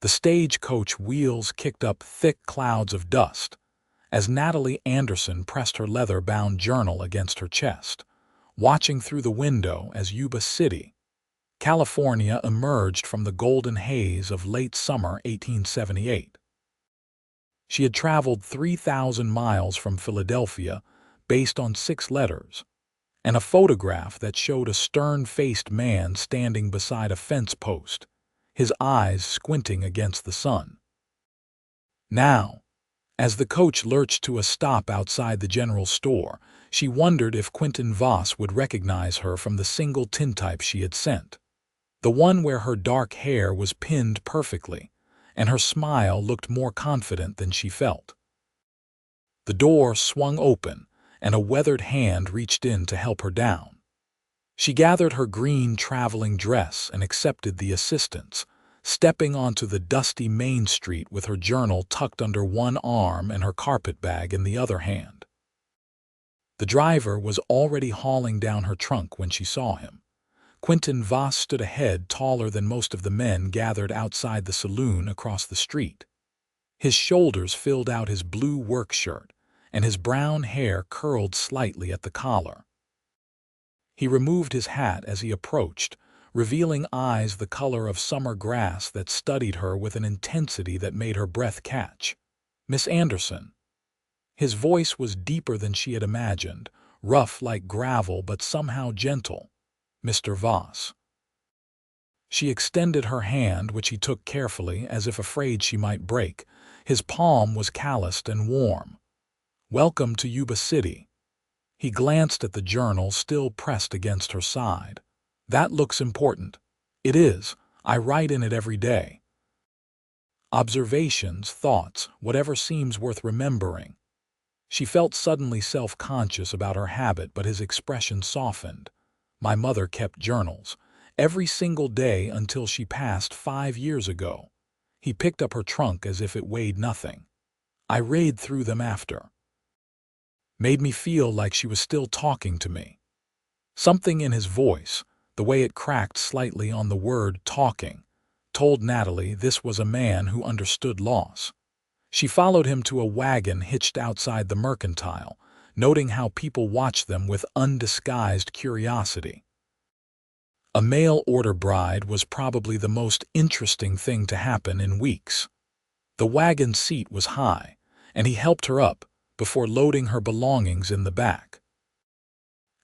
The stagecoach wheels kicked up thick clouds of dust as Natalie Anderson pressed her leather-bound journal against her chest, watching through the window as Yuba City, California emerged from the golden haze of late summer 1878. She had traveled 3,000 miles from Philadelphia based on 6 letters and a photograph that showed a stern-faced man standing beside a fence post, his eyes squinting against the sun. Now, as the coach lurched to a stop outside the general store, she wondered if Quinton Voss would recognize her from the single tintype she had sent, the one where her dark hair was pinned perfectly, and her smile looked more confident than she felt. The door swung open, and a weathered hand reached in to help her down. She gathered her green traveling dress and accepted the assistance, stepping onto the dusty Main Street with her journal tucked under one arm and her carpetbag in the other hand. The driver was already hauling down her trunk when she saw him. Quinton Voss stood ahead, taller than most of the men gathered outside the saloon across the street. His shoulders filled out his blue work shirt, and his brown hair curled slightly at the collar. He removed his hat as he approached, revealing eyes the color of summer grass that studied her with an intensity that made her breath catch. "Miss Anderson." His voice was deeper than she had imagined, rough like gravel but somehow gentle. "Mr. Voss." She extended her hand, which he took carefully, as if afraid she might break. His palm was calloused and warm. "Welcome to Yuba City." He glanced at the journal still pressed against her side. "That looks important." "It is. I write in it every day. Observations, thoughts, whatever seems worth remembering." She felt suddenly self-conscious about her habit, but his expression softened. "My mother kept journals, every single day until she passed 5 years ago." He picked up her trunk as if it weighed nothing. "I read through them after. Made me feel like she was still talking to me." Something in his voice, the way it cracked slightly on the word talking, told Natalie this was a man who understood loss. She followed him to a wagon hitched outside the mercantile, noting how people watched them with undisguised curiosity. A mail-order bride was probably the most interesting thing to happen in weeks. The wagon seat was high, and he helped her up before loading her belongings in the back.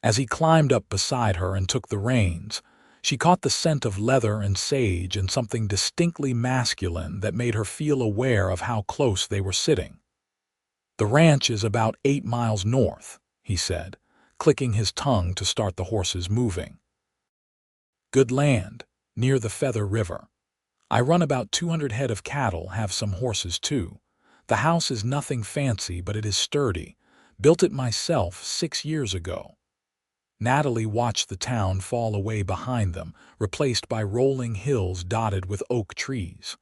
As he climbed up beside her and took the reins, she caught the scent of leather and sage and something distinctly masculine that made her feel aware of how close they were sitting. "The ranch is about 8 miles north," he said, clicking his tongue to start the horses moving. "Good land, near the Feather River. I run about 200 head of cattle, have some horses too. The house is nothing fancy, but it is sturdy. Built it myself 6 years ago." Natalie watched the town fall away behind them, replaced by rolling hills dotted with oak trees.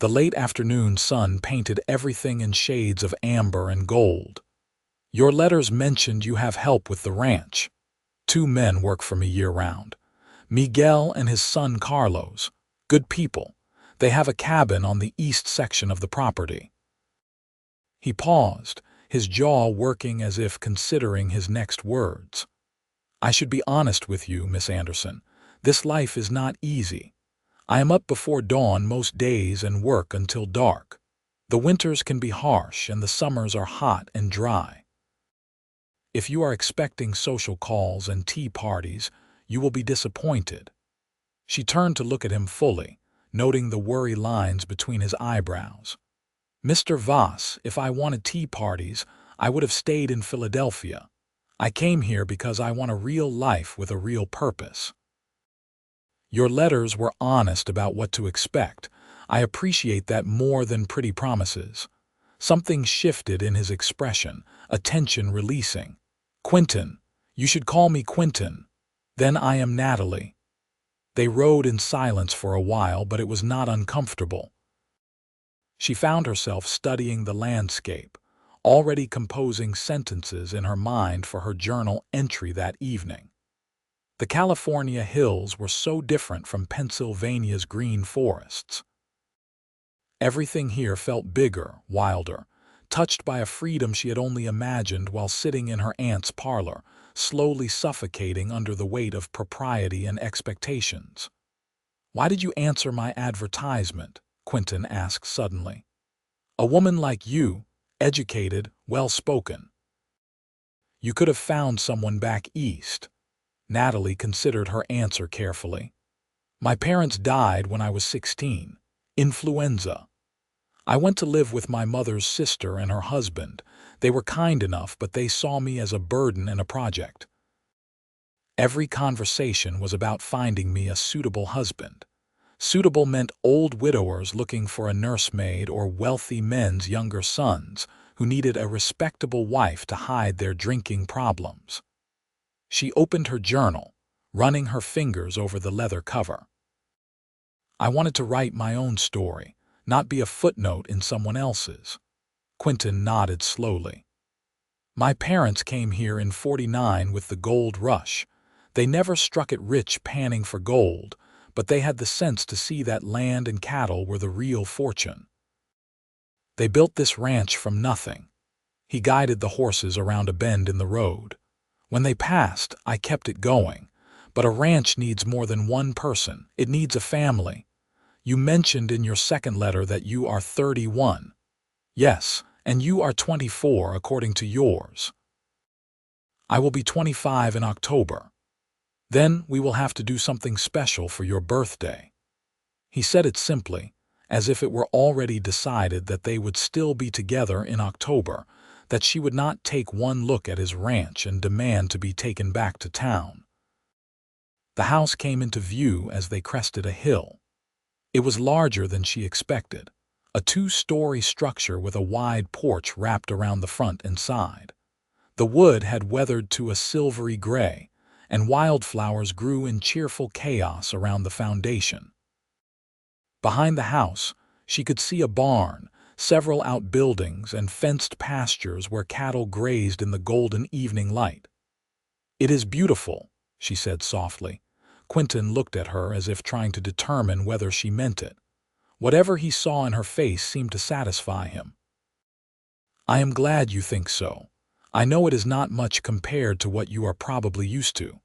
The late afternoon sun painted everything in shades of amber and gold. "Your letters mentioned you have help with the ranch. 2 men work for me year-round. Miguel and his son Carlos. Good people. They have a cabin on the east section of the property." He paused, his jaw working as if considering his next words. "I should be honest with you, Miss Anderson. This life is not easy. I am up before dawn most days and work until dark. The winters can be harsh and the summers are hot and dry. If you are expecting social calls and tea parties, you will be disappointed." She turned to look at him fully, noting the worry lines between his eyebrows. "Mr. Voss, if I wanted tea parties, I would have stayed in Philadelphia. I came here because I want a real life with a real purpose." "Your letters were honest about what to expect. I appreciate that more than pretty promises." Something shifted in his expression, a tension releasing. "Quinton, you should call me Quinton. Then I am Natalie." They rode in silence for a while, but it was not uncomfortable. She found herself studying the landscape, already composing sentences in her mind for her journal entry that evening. The California hills were so different from Pennsylvania's green forests. Everything here felt bigger, wilder, touched by a freedom she had only imagined while sitting in her aunt's parlor, slowly suffocating under the weight of propriety and expectations. "Why did you answer my advertisement?" Quinton asked suddenly. "A woman like you, educated, well-spoken. You could have found someone back east." Natalie considered her answer carefully. "My parents died when I was 16. Influenza. I went to live with my mother's sister and her husband. They were kind enough, but they saw me as a burden and a project. Every conversation was about finding me a suitable husband. Suitable meant old widowers looking for a nursemaid or wealthy men's younger sons who needed a respectable wife to hide their drinking problems." She opened her journal, running her fingers over the leather cover. "I wanted to write my own story, not be a footnote in someone else's." Quinton nodded slowly. "My parents came here in '49 with the gold rush. They never struck it rich panning for gold, but they had the sense to see that land and cattle were the real fortune. They built this ranch from nothing." He guided the horses around a bend in the road. "When they passed, I kept it going. But a ranch needs more than one person. It needs a family. You mentioned in your second letter that you are 31. Yes, and you are 24 according to yours. I will be 25 in October. Then we will have to do something special for your birthday." He said it simply, as if it were already decided that they would still be together in October, that she would not take one look at his ranch and demand to be taken back to town. The house came into view as they crested a hill. It was larger than she expected, a 2-story structure with a wide porch wrapped around the front and side. The wood had weathered to a silvery gray, and wildflowers grew in cheerful chaos around the foundation. Behind the house, she could see a barn, several outbuildings, and fenced pastures where cattle grazed in the golden evening light. "It is beautiful," she said softly. Quinton looked at her as if trying to determine whether she meant it. Whatever he saw in her face seemed to satisfy him. "I am glad you think so. I know it is not much compared to what you are probably used to.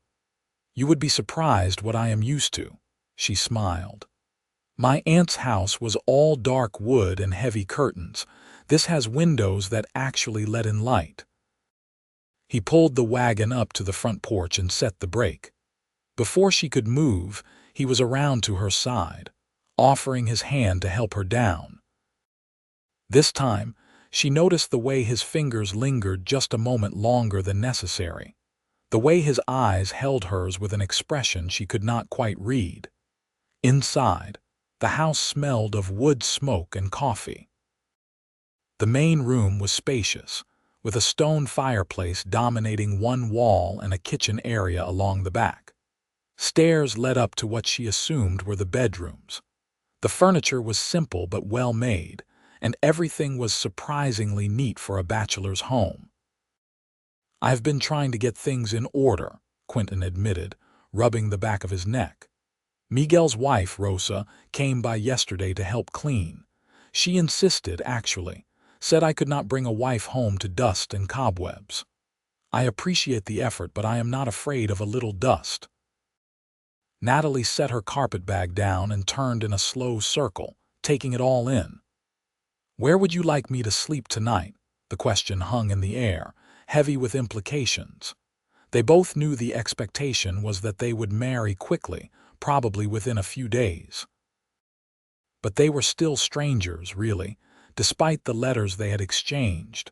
You would be surprised what I am used to." She smiled. "My aunt's house was all dark wood and heavy curtains. This has windows that actually let in light." He pulled the wagon up to the front porch and set the brake. Before she could move, he was around to her side, offering his hand to help her down. This time, she noticed the way his fingers lingered just a moment longer than necessary, the way his eyes held hers with an expression she could not quite read. Inside, the house smelled of wood smoke and coffee. The main room was spacious, with a stone fireplace dominating one wall and a kitchen area along the back. Stairs led up to what she assumed were the bedrooms. The furniture was simple but well made, and everything was surprisingly neat for a bachelor's home. "I have been trying to get things in order," Quinton admitted, rubbing the back of his neck. "Miguel's wife, Rosa, came by yesterday to help clean. She insisted, actually, said I could not bring a wife home to dust and cobwebs. I appreciate the effort, but I am not afraid of a little dust." Natalie set her carpetbag down and turned in a slow circle, taking it all in. "Where would you like me to sleep tonight?" The question hung in the air, heavy with implications. They both knew the expectation was that they would marry quickly, probably within a few days. But they were still strangers, really, despite the letters they had exchanged.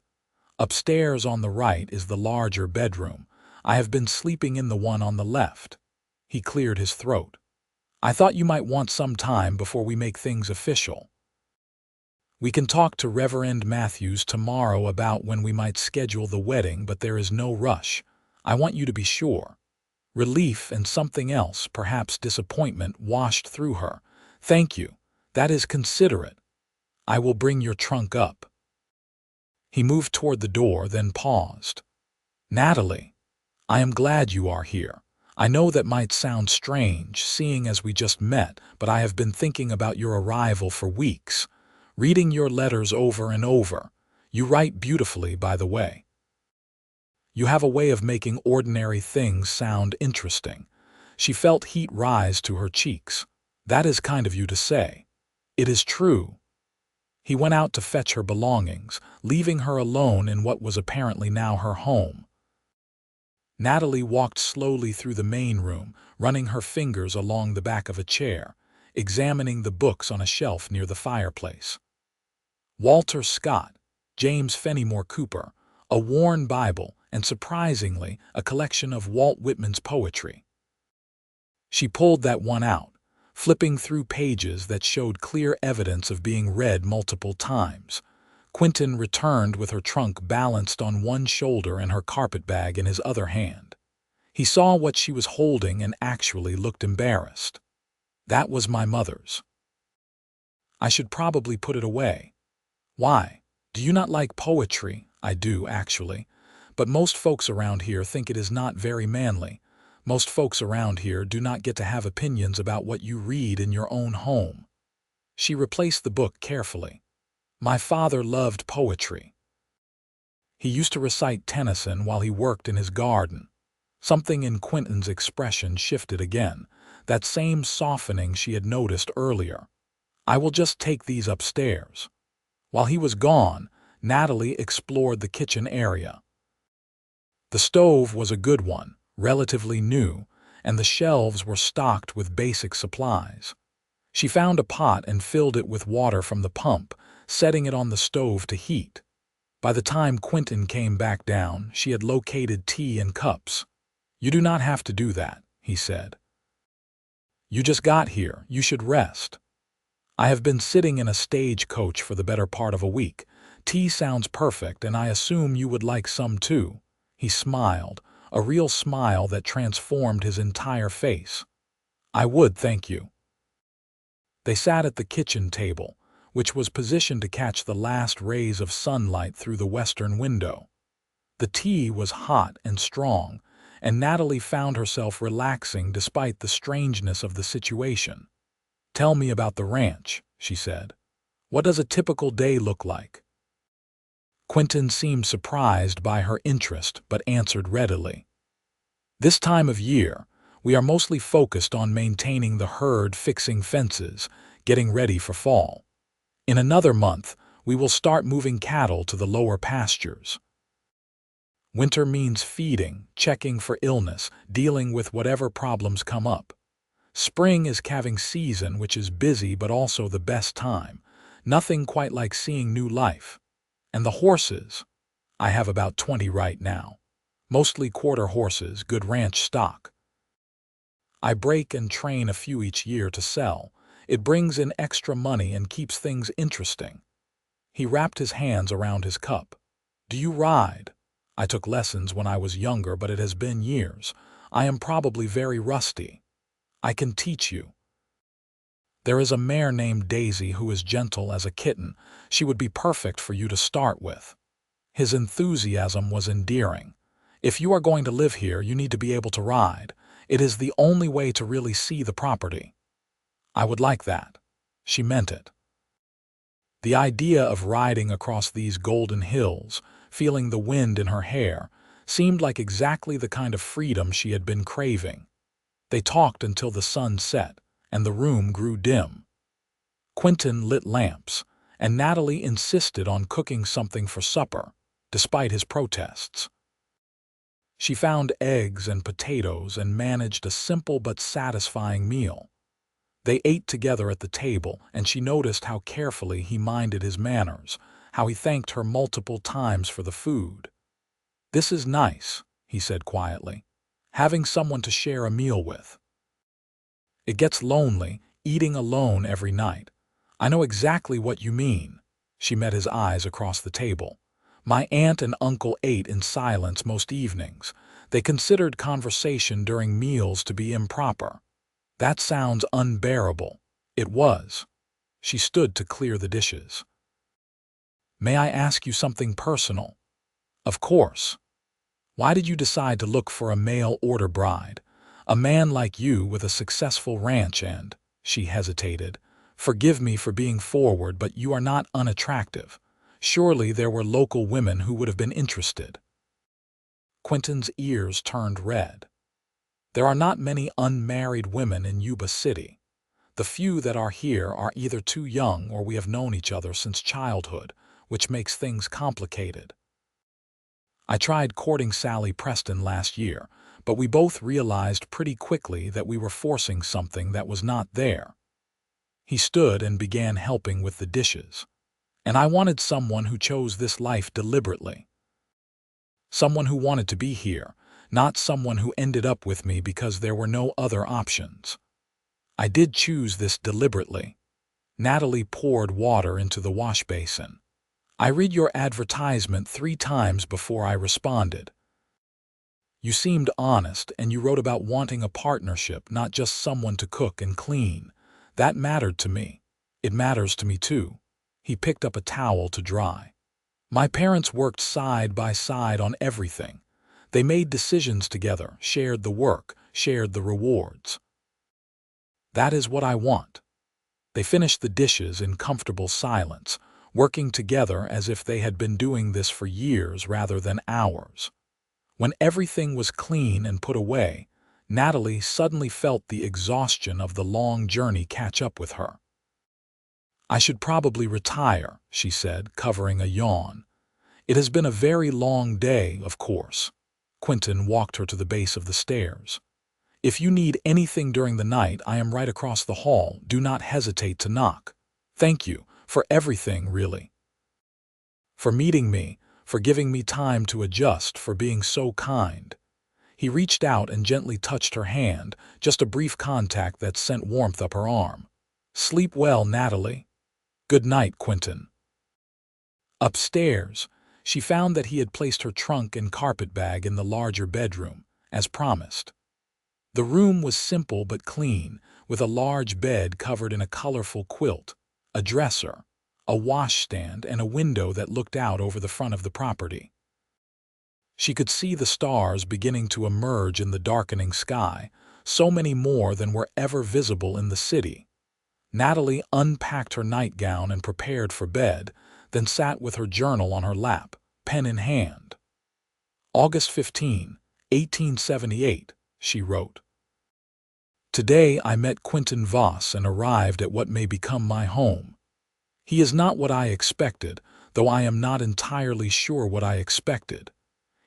"Upstairs on the right is the larger bedroom. I have been sleeping in the one on the left." He cleared his throat. "I thought you might want some time before we make things official. We can talk to Reverend Matthews tomorrow about when we might schedule the wedding, but there is no rush. I want you to be sure." Relief and something else, perhaps disappointment, washed through her. "Thank you. That is considerate. I will bring your trunk up." He moved toward the door, then paused. "Natalie, I am glad you are here. I know that might sound strange, seeing as we just met, but I have been thinking about your arrival for weeks. reading your letters over and over. You write beautifully, by the way. You have a way of making ordinary things sound interesting. She felt heat rise to her cheeks. That is kind of you to say. It is true. He went out to fetch her belongings, leaving her alone in what was apparently now her home. Natalie walked slowly through the main room, running her fingers along the back of a chair, examining the books on a shelf near the fireplace. Walter Scott, James Fenimore Cooper, a worn Bible, and surprisingly, a collection of Walt Whitman's poetry. She pulled that one out, flipping through pages that showed clear evidence of being read multiple times. Quinton returned with her trunk balanced on one shoulder and her carpetbag in his other hand. He saw what she was holding and actually looked embarrassed. That was my mother's. I should probably put it away. Why? Do you not like poetry? I do, actually. But most folks around here think it is not very manly. Most folks around here do not get to have opinions about what you read in your own home. She replaced the book carefully. My father loved poetry. He used to recite Tennyson while he worked in his garden. Something in Quinton's expression shifted again, that same softening she had noticed earlier. I will just take these upstairs. While he was gone, Natalie explored the kitchen area. The stove was a good one, relatively new, and the shelves were stocked with basic supplies. She found a pot and filled it with water from the pump, setting it on the stove to heat. By the time Quinton came back down, she had located tea and cups. You do not have to do that, he said. You just got here, you should rest. I have been sitting in a stagecoach for the better part of a week. Tea sounds perfect, and I assume you would like some too. He smiled, a real smile that transformed his entire face. I would, thank you. They sat at the kitchen table, which was positioned to catch the last rays of sunlight through the western window. The tea was hot and strong, and Natalie found herself relaxing despite the strangeness of the situation. Tell me about the ranch, she said. What does a typical day look like? Quinton seemed surprised by her interest, but answered readily. This time of year, we are mostly focused on maintaining the herd, fixing fences, getting ready for fall. In another month, we will start moving cattle to the lower pastures. Winter means feeding, checking for illness, dealing with whatever problems come up. Spring is calving season, which is busy but also the best time. Nothing quite like seeing new life. And the horses. I have about 20 right now. Mostly quarter horses, good ranch stock. I break and train a few each year to sell. It brings in extra money and keeps things interesting. He wrapped his hands around his cup. Do you ride? I took lessons when I was younger, but it has been years. I am probably very rusty. I can teach you. There is a mare named Daisy who is gentle as a kitten. She would be perfect for you to start with. His enthusiasm was endearing. If you are going to live here, you need to be able to ride. It is the only way to really see the property. I would like that. She meant it. The idea of riding across these golden hills, feeling the wind in her hair, seemed like exactly the kind of freedom she had been craving. They talked until the sun set, and the room grew dim. Quinton lit lamps, and Natalie insisted on cooking something for supper, despite his protests. She found eggs and potatoes and managed a simple but satisfying meal. They ate together at the table, and she noticed how carefully he minded his manners, how he thanked her multiple times for the food. This is nice, he said quietly, having someone to share a meal with. It gets lonely, eating alone every night. I know exactly what you mean. She met his eyes across the table. My aunt and uncle ate in silence most evenings. They considered conversation during meals to be improper. That sounds unbearable. It was. She stood to clear the dishes. May I ask you something personal? Of course. Why did you decide to look for a mail-order bride? A man like you with a successful ranch and, she hesitated, Forgive me for being forward, but you are not unattractive. Surely there were local women who would have been interested." Quinton's ears turned red. There are not many unmarried women in Yuba City. The few that are here are either too young or we have known each other since childhood, which makes things complicated. I tried courting Sally Preston last year, but we both realized pretty quickly that we were forcing something that was not there. He stood and began helping with the dishes. And I wanted someone who chose this life deliberately. Someone who wanted to be here, not someone who ended up with me because there were no other options. I did choose this deliberately. Natalie poured water into the wash basin. "I read your advertisement 3 times before I responded. You seemed honest, and you wrote about wanting a partnership, not just someone to cook and clean. That mattered to me. It matters to me too." He picked up a towel to dry. "My parents worked side by side on everything. They made decisions together, shared the work, shared the rewards. That is what I want." They finished the dishes in comfortable silence, working together as if they had been doing this for years rather than hours. When everything was clean and put away, Natalie suddenly felt the exhaustion of the long journey catch up with her. "I should probably retire," she said, covering a yawn. "It has been a very long day, of course." Quinton walked her to the base of the stairs. "If you need anything during the night, I am right across the hall. Do not hesitate to knock. Thank you for everything, really. For meeting me, for giving me time to adjust, for being so kind." He reached out and gently touched her hand, just a brief contact that sent warmth up her arm. "Sleep well, Natalie." "Good night, Quinton." Upstairs, she found that he had placed her trunk and carpet bag in the larger bedroom, as promised. The room was simple but clean, with a large bed covered in a colorful quilt, a dresser, a washstand, and a window that looked out over the front of the property. She could see the stars beginning to emerge in the darkening sky, so many more than were ever visible in the city. Natalie unpacked her nightgown and prepared for bed, then sat with her journal on her lap, pen in hand. "August 15, 1878, she wrote. "Today I met Quinton Voss and arrived at what may become my home. He is not what I expected, though I am not entirely sure what I expected.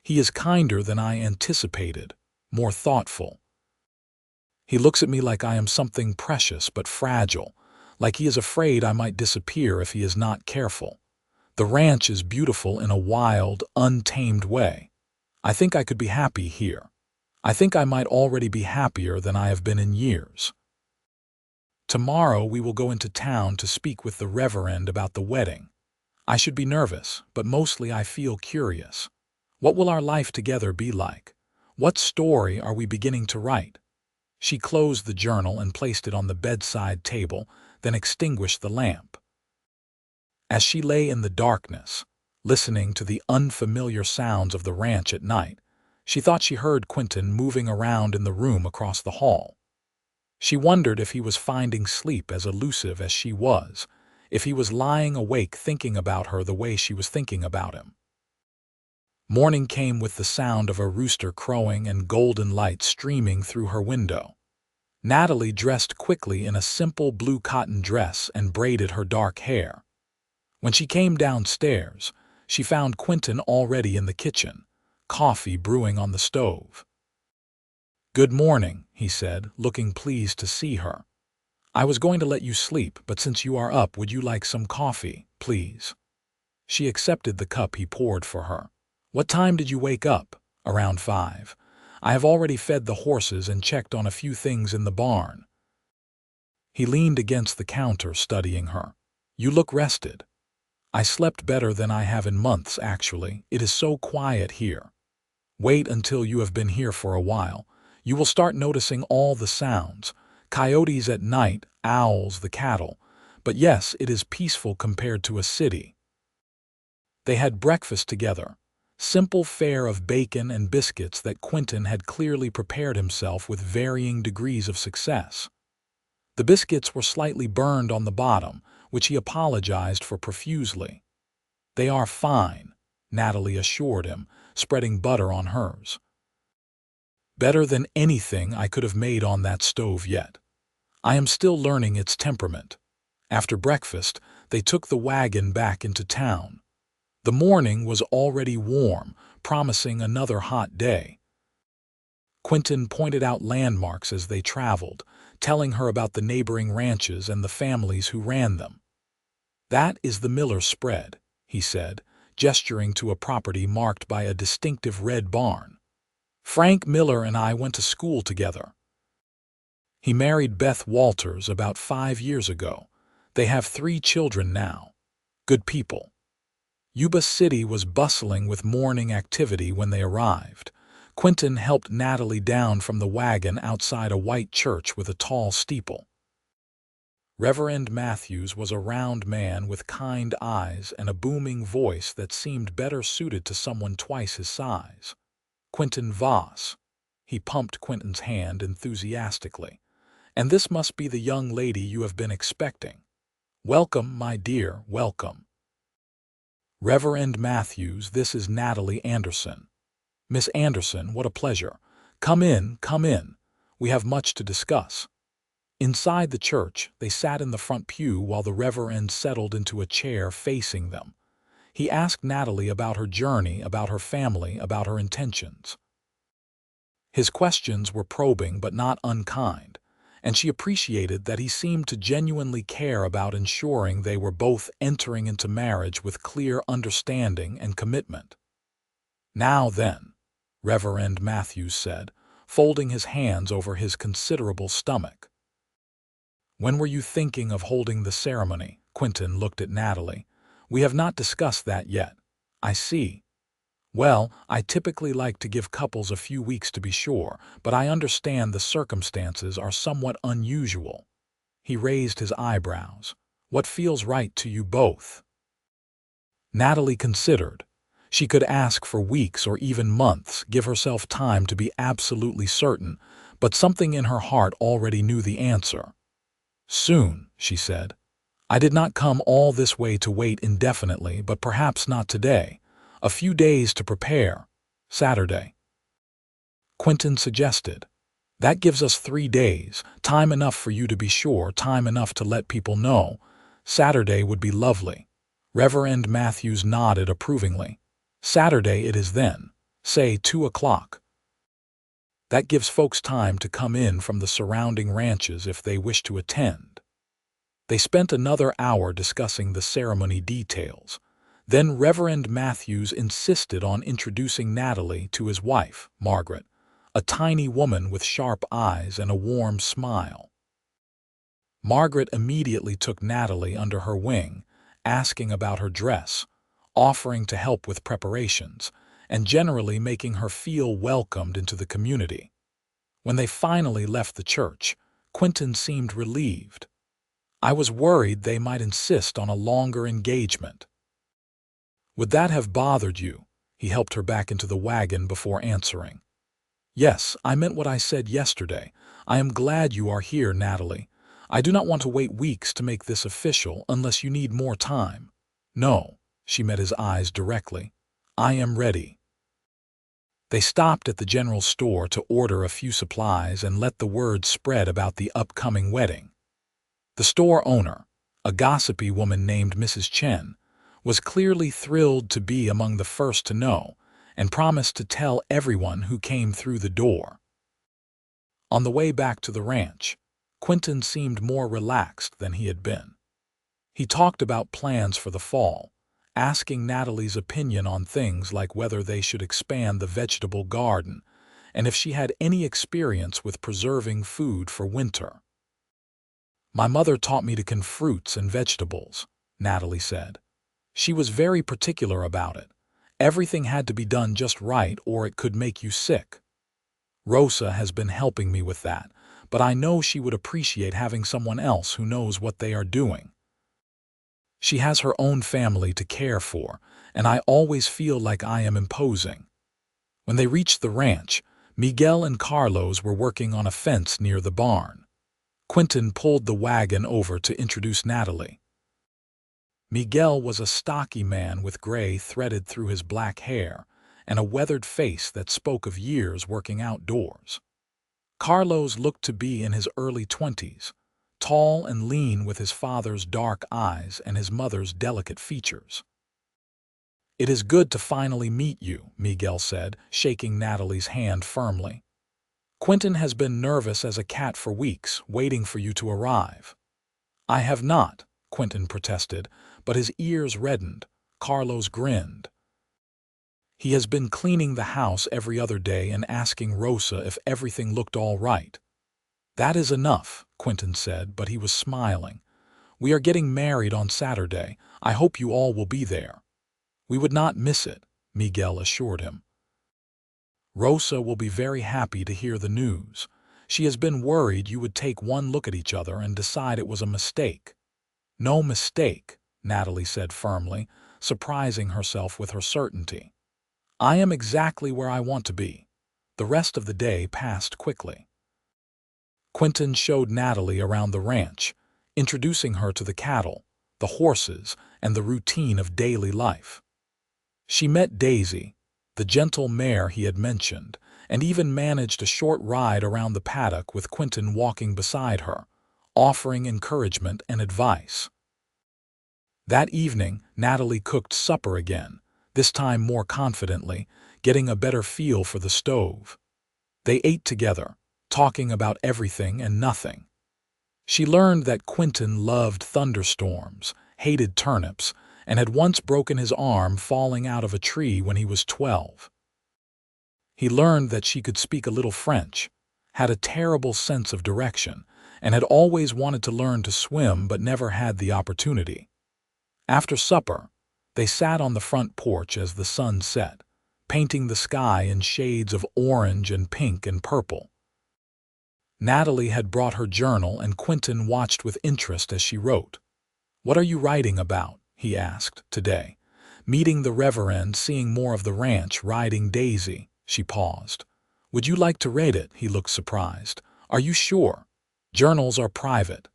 He is kinder than I anticipated, more thoughtful. He looks at me like I am something precious but fragile, like he is afraid I might disappear if he is not careful. The ranch is beautiful in a wild, untamed way. I think I could be happy here. I think I might already be happier than I have been in years. Tomorrow we will go into town to speak with the Reverend about the wedding. I should be nervous, but mostly I feel curious. What will our life together be like? What story are we beginning to write?" She closed the journal and placed it on the bedside table, then extinguished the lamp. As she lay in the darkness, listening to the unfamiliar sounds of the ranch at night, she thought she heard Quinton moving around in the room across the hall. She wondered if he was finding sleep as elusive as she was, if he was lying awake thinking about her the way she was thinking about him. Morning came with the sound of a rooster crowing and golden light streaming through her window. Natalie dressed quickly in a simple blue cotton dress and braided her dark hair. When she came downstairs, she found Quinton already in the kitchen, coffee brewing on the stove. "Good morning," he said, looking pleased to see her. "I was going to let you sleep, but since you are up, would you like some coffee, please?" She accepted the cup he poured for her. "What time did you wake up?" "Around 5. I have already fed the horses and checked on a few things in the barn." He leaned against the counter, studying her. "You look rested." "I slept better than I have in months, actually. It is so quiet here." "Wait until you have been here for a while. You will start noticing all the sounds. Coyotes at night, owls, the cattle. But yes, it is peaceful compared to a city." They had breakfast together. Simple fare of bacon and biscuits that Quinton had clearly prepared himself with varying degrees of success. The biscuits were slightly burned on the bottom, which he apologized for profusely. "They are fine," Natalie assured him, spreading butter on hers. "Better than anything I could have made on that stove yet. I am still learning its temperament." After breakfast, they took the wagon back into town. The morning was already warm, promising another hot day. Quinton pointed out landmarks as they traveled, telling her about the neighboring ranches and the families who ran them. "That is the Miller spread," he said, gesturing to a property marked by a distinctive red barn. "Frank Miller and I went to school together. He married Beth Walters about 5 years ago. They have 3 children now. Good people." Yuba City was bustling with morning activity when they arrived. Quinton helped Natalie down from the wagon outside a white church with a tall steeple. Reverend Matthews was a round man with kind eyes and a booming voice that seemed better suited to someone twice his size. "Quinton Voss." He pumped Quinton's hand enthusiastically. "And this must be the young lady you have been expecting. Welcome, my dear, welcome." "Reverend Matthews, this is Natalie Anderson." "Miss Anderson, what a pleasure. Come in, come in. We have much to discuss." Inside the church, they sat in the front pew while the Reverend settled into a chair facing them. He asked Natalie about her journey, about her family, about her intentions. His questions were probing but not unkind, and she appreciated that he seemed to genuinely care about ensuring they were both entering into marriage with clear understanding and commitment. "Now then," Reverend Matthews said, folding his hands over his considerable stomach. "When were you thinking of holding the ceremony?" Quinton looked at Natalie. "We have not discussed that yet." "I see. Well, I typically like to give couples a few weeks to be sure, but I understand the circumstances are somewhat unusual." He raised his eyebrows. "What feels right to you both?" Natalie considered. She could ask for weeks or even months, give herself time to be absolutely certain, but something in her heart already knew the answer. "Soon," she said. "I did not come all this way to wait indefinitely, but perhaps not today. A few days to prepare. Saturday." Quinton suggested. "That gives us 3 days, time enough for you to be sure, time enough to let people know. Saturday would be lovely." Reverend Matthews nodded approvingly. "Saturday it is then. Say 2 o'clock. That gives folks time to come in from the surrounding ranches if they wish to attend." They spent another hour discussing the ceremony details. Then Reverend Matthews insisted on introducing Natalie to his wife, Margaret, a tiny woman with sharp eyes and a warm smile. Margaret immediately took Natalie under her wing, asking about her dress, offering to help with preparations, and generally making her feel welcomed into the community. When they finally left the church, Quinton seemed relieved. "I was worried they might insist on a longer engagement." "Would that have bothered you?" He helped her back into the wagon before answering. "Yes, I meant what I said yesterday. I am glad you are here, Natalie. I do not want to wait weeks to make this official unless you need more time." "No," she met his eyes directly. "I am ready." They stopped at the general store to order a few supplies and let the word spread about the upcoming wedding. The store owner, a gossipy woman named Mrs. Chen, was clearly thrilled to be among the first to know and promised to tell everyone who came through the door. On the way back to the ranch, Quinton seemed more relaxed than he had been. He talked about plans for the fall, asking Natalie's opinion on things like whether they should expand the vegetable garden and if she had any experience with preserving food for winter. "My mother taught me to can fruits and vegetables," Natalie said. "She was very particular about it. Everything had to be done just right or it could make you sick. Rosa has been helping me with that, but I know she would appreciate having someone else who knows what they are doing. She has her own family to care for, and I always feel like I am imposing." When they reached the ranch, Miguel and Carlos were working on a fence near the barn. Quinton pulled the wagon over to introduce Natalie. Miguel was a stocky man with gray threaded through his black hair and a weathered face that spoke of years working outdoors. Carlos looked to be in his early 20s, tall and lean with his father's dark eyes and his mother's delicate features. "It is good to finally meet you," Miguel said, shaking Natalie's hand firmly. "Quinton has been nervous as a cat for weeks, waiting for you to arrive." "I have not," Quinton protested, but his ears reddened. Carlos grinned. "He has been cleaning the house every other day and asking Rosa if everything looked all right." "That is enough," Quinton said, but he was smiling. "We are getting married on Saturday. I hope you all will be there." "We would not miss it," Miguel assured him. "Rosa will be very happy to hear the news. She has been worried you would take one look at each other and decide it was a mistake." "No mistake," Natalie said firmly, surprising herself with her certainty. "I am exactly where I want to be." The rest of the day passed quickly. Quinton showed Natalie around the ranch, introducing her to the cattle, the horses, and the routine of daily life. She met Daisy, the gentle mare he had mentioned, and even managed a short ride around the paddock with Quinton walking beside her, offering encouragement and advice. That evening, Natalie cooked supper again, this time more confidently, getting a better feel for the stove. They ate together, talking about everything and nothing. She learned that Quinton loved thunderstorms, hated turnips, and had once broken his arm falling out of a tree when he was 12. He learned that she could speak a little French, had a terrible sense of direction, and had always wanted to learn to swim but never had the opportunity. After supper, they sat on the front porch as the sun set, painting the sky in shades of orange and pink and purple. Natalie had brought her journal and Quinton watched with interest as she wrote. "What are you writing about?" he asked, "today." "Meeting the Reverend, seeing more of the ranch, riding Daisy." She paused. "Would you like to read it?" He looked surprised. "Are you sure? Journals are private."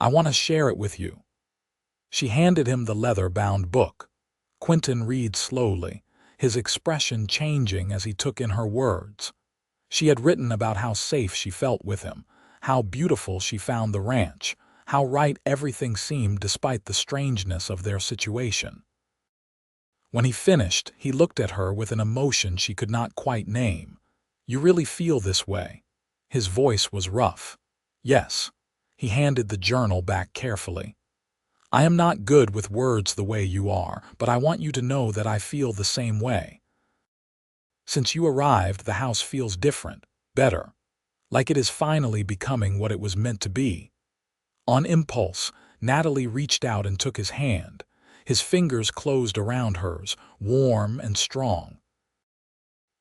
"I want to share it with you." She handed him the leather-bound book. Quinton read slowly, his expression changing as he took in her words. She had written about how safe she felt with him, how beautiful she found the ranch, how right everything seemed despite the strangeness of their situation. When he finished, he looked at her with an emotion she could not quite name. "You really feel this way?" His voice was rough. "Yes." He handed the journal back carefully. "I am not good with words the way you are, but I want you to know that I feel the same way. Since you arrived, the house feels different, better, like it is finally becoming what it was meant to be." On impulse, Natalie reached out and took his hand. His fingers closed around hers, warm and strong.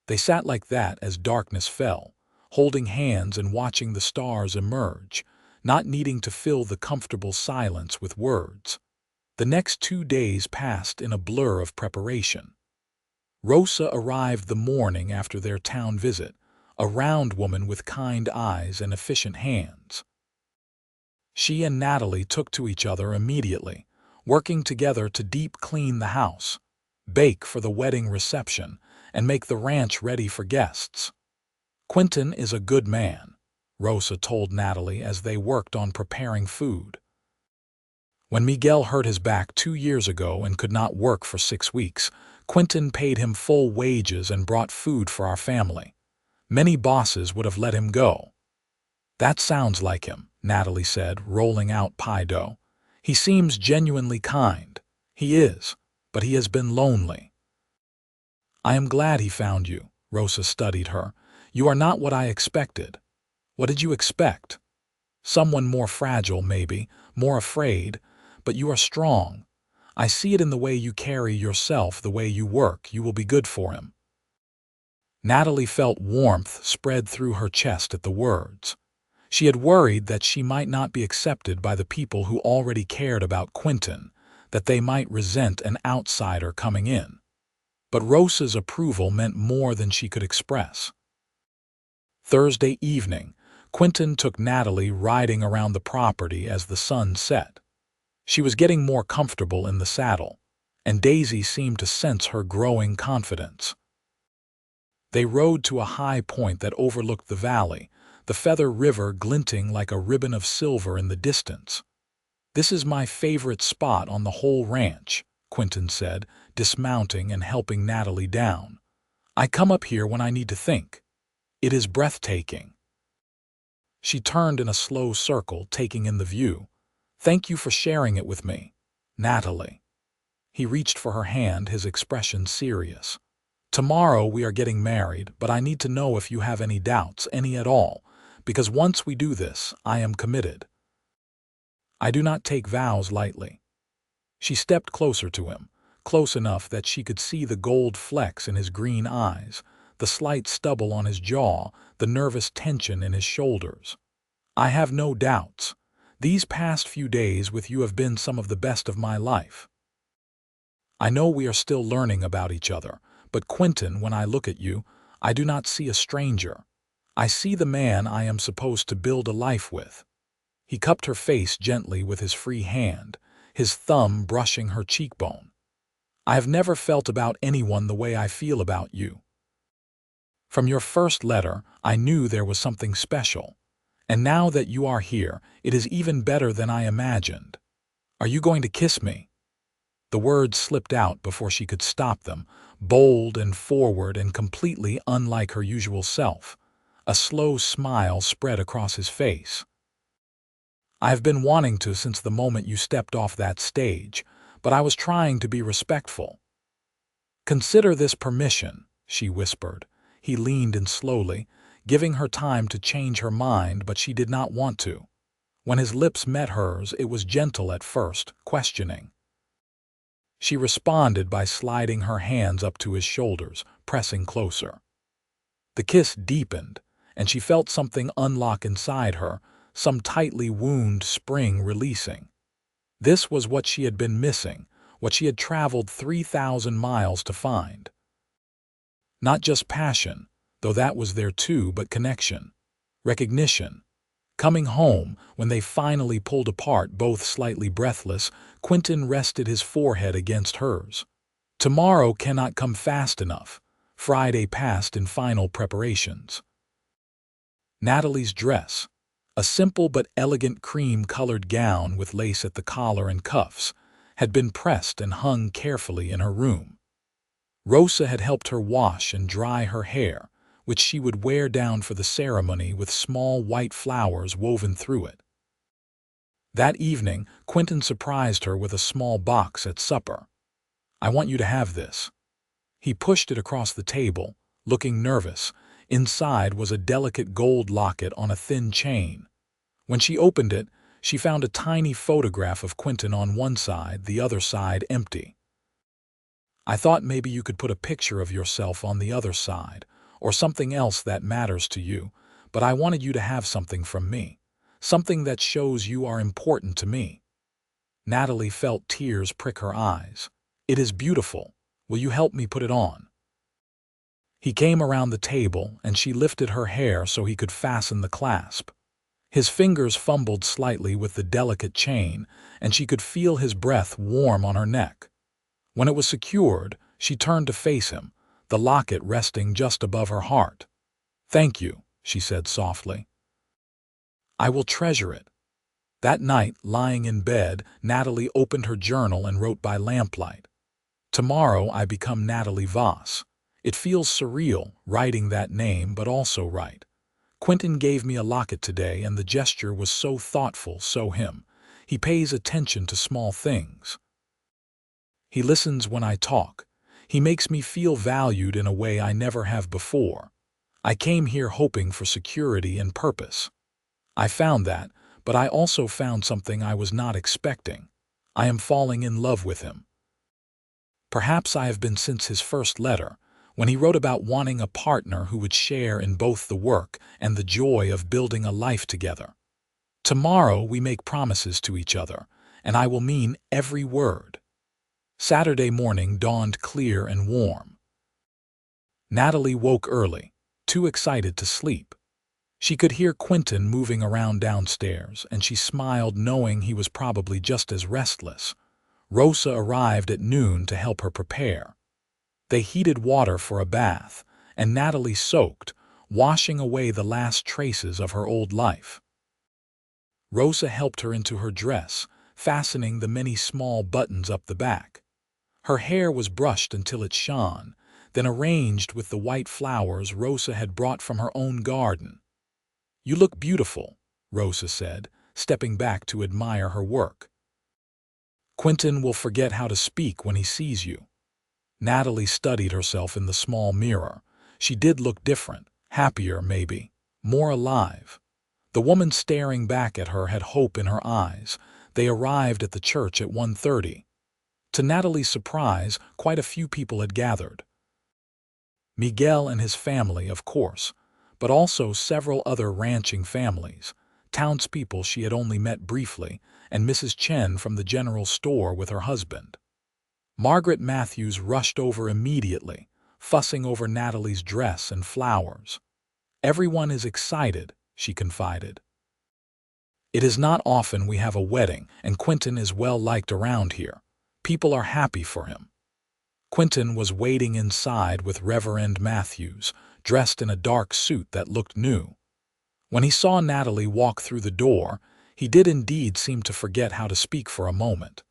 They sat like that as darkness fell, holding hands and watching the stars emerge, not needing to fill the comfortable silence with words. The next 2 days passed in a blur of preparation. Rosa arrived the morning after their town visit, a round woman with kind eyes and efficient hands. She and Natalie took to each other immediately, working together to deep clean the house, bake for the wedding reception, and make the ranch ready for guests. "Quinton is a good man," Rosa told Natalie as they worked on preparing food. When Miguel hurt his back 2 years ago and could not work for 6 weeks, Quinton paid him full wages and brought food for our family. Many bosses would have let him go. "That sounds like him," Natalie said, rolling out pie dough. "He seems genuinely kind." "He is, but he has been lonely." "I am glad he found you," Rosa studied her. "You are not what I expected." "What did you expect?" "Someone more fragile, maybe, more afraid, but you are strong. I see it in the way you carry yourself, the way you work. You will be good for him." Natalie felt warmth spread through her chest at the words. She had worried that she might not be accepted by the people who already cared about Quinton, that they might resent an outsider coming in. But Rosa's approval meant more than she could express. Thursday evening, Quinton took Natalie riding around the property as the sun set. She was getting more comfortable in the saddle, and Daisy seemed to sense her growing confidence. They rode to a high point that overlooked the valley, the Feather River glinting like a ribbon of silver in the distance. "This is my favorite spot on the whole ranch," Quinton said, dismounting and helping Natalie down. "I come up here when I need to think. It is breathtaking." She turned in a slow circle, taking in the view. "Thank you for sharing it with me, Natalie." He reached for her hand, his expression serious. "Tomorrow we are getting married, but I need to know if you have any doubts, any at all, because once we do this, I am committed. I do not take vows lightly." She stepped closer to him, close enough that she could see the gold flecks in his green eyes, the slight stubble on his jaw, the nervous tension in his shoulders. "I have no doubts. These past few days with you have been some of the best of my life. I know we are still learning about each other, but Quinton, when I look at you, I do not see a stranger. I see the man I am supposed to build a life with." He cupped her face gently with his free hand, his thumb brushing her cheekbone. "I have never felt about anyone the way I feel about you. From your first letter, I knew there was something special. And now that you are here, it is even better than I imagined. Are you going to kiss me?" The words slipped out before she could stop them, bold and forward and completely unlike her usual self. A slow smile spread across his face. "I have been wanting to since the moment you stepped off that stage, but I was trying to be respectful." "Consider this permission," she whispered. He leaned in slowly, giving her time to change her mind, but she did not want to. When his lips met hers, it was gentle at first, questioning. She responded by sliding her hands up to his shoulders, pressing closer. The kiss deepened, and she felt something unlock inside her, some tightly wound spring releasing. This was what she had been missing, what she had traveled 3,000 miles to find. Not just passion, though that was there too, but connection, recognition. Coming home, when they finally pulled apart, both slightly breathless, Quinton rested his forehead against hers. Tomorrow cannot come fast enough. Friday passed in final preparations. Natalie's dress, a simple but elegant cream-colored gown with lace at the collar and cuffs, had been pressed and hung carefully in her room. Rosa had helped her wash and dry her hair, which she would wear down for the ceremony with small white flowers woven through it. That evening, Quinton surprised her with a small box at supper. "I want you to have this." He pushed it across the table, looking nervous. Inside was a delicate gold locket on a thin chain. When she opened it, she found a tiny photograph of Quinton on one side, the other side empty. "I thought maybe you could put a picture of yourself on the other side, or something else that matters to you, but I wanted you to have something from me, something that shows you are important to me." Natalie felt tears prick her eyes. "It is beautiful. Will you help me put it on?" He came around the table, and she lifted her hair so he could fasten the clasp. His fingers fumbled slightly with the delicate chain, and she could feel his breath warm on her neck. When it was secured, she turned to face him, the locket resting just above her heart. "Thank you," she said softly. "I will treasure it." That night, lying in bed, Natalie opened her journal and wrote by lamplight. "Tomorrow I become Natalie Voss. It feels surreal, writing that name, but also right. Quinton gave me a locket today, and the gesture was so thoughtful, so him. He pays attention to small things. He listens when I talk. He makes me feel valued in a way I never have before. I came here hoping for security and purpose. I found that, but I also found something I was not expecting. I am falling in love with him. Perhaps I have been since his first letter, when he wrote about wanting a partner who would share in both the work and the joy of building a life together. Tomorrow we make promises to each other, and I will mean every word." Saturday morning dawned clear and warm. Natalie woke early, too excited to sleep. She could hear Quinton moving around downstairs, and she smiled knowing he was probably just as restless. Rosa arrived at noon to help her prepare. They heated water for a bath, and Natalie soaked, washing away the last traces of her old life. Rosa helped her into her dress, fastening the many small buttons up the back. Her hair was brushed until it shone, then arranged with the white flowers Rosa had brought from her own garden. "You look beautiful," Rosa said, stepping back to admire her work. "Quinton will forget how to speak when he sees you." Natalie studied herself in the small mirror. She did look different, happier maybe, more alive. The woman staring back at her had hope in her eyes. They arrived at the church at 1:30. To Natalie's surprise, quite a few people had gathered. Miguel and his family, of course, but also several other ranching families, townspeople she had only met briefly, and Mrs. Chen from the general store with her husband. Margaret Matthews rushed over immediately, fussing over Natalie's dress and flowers. "Everyone is excited," she confided. "It is not often we have a wedding, and Quinton is well liked around here. People are happy for him." Quinton was waiting inside with Reverend Matthews, dressed in a dark suit that looked new. When he saw Natalie walk through the door, he did indeed seem to forget how to speak for a moment.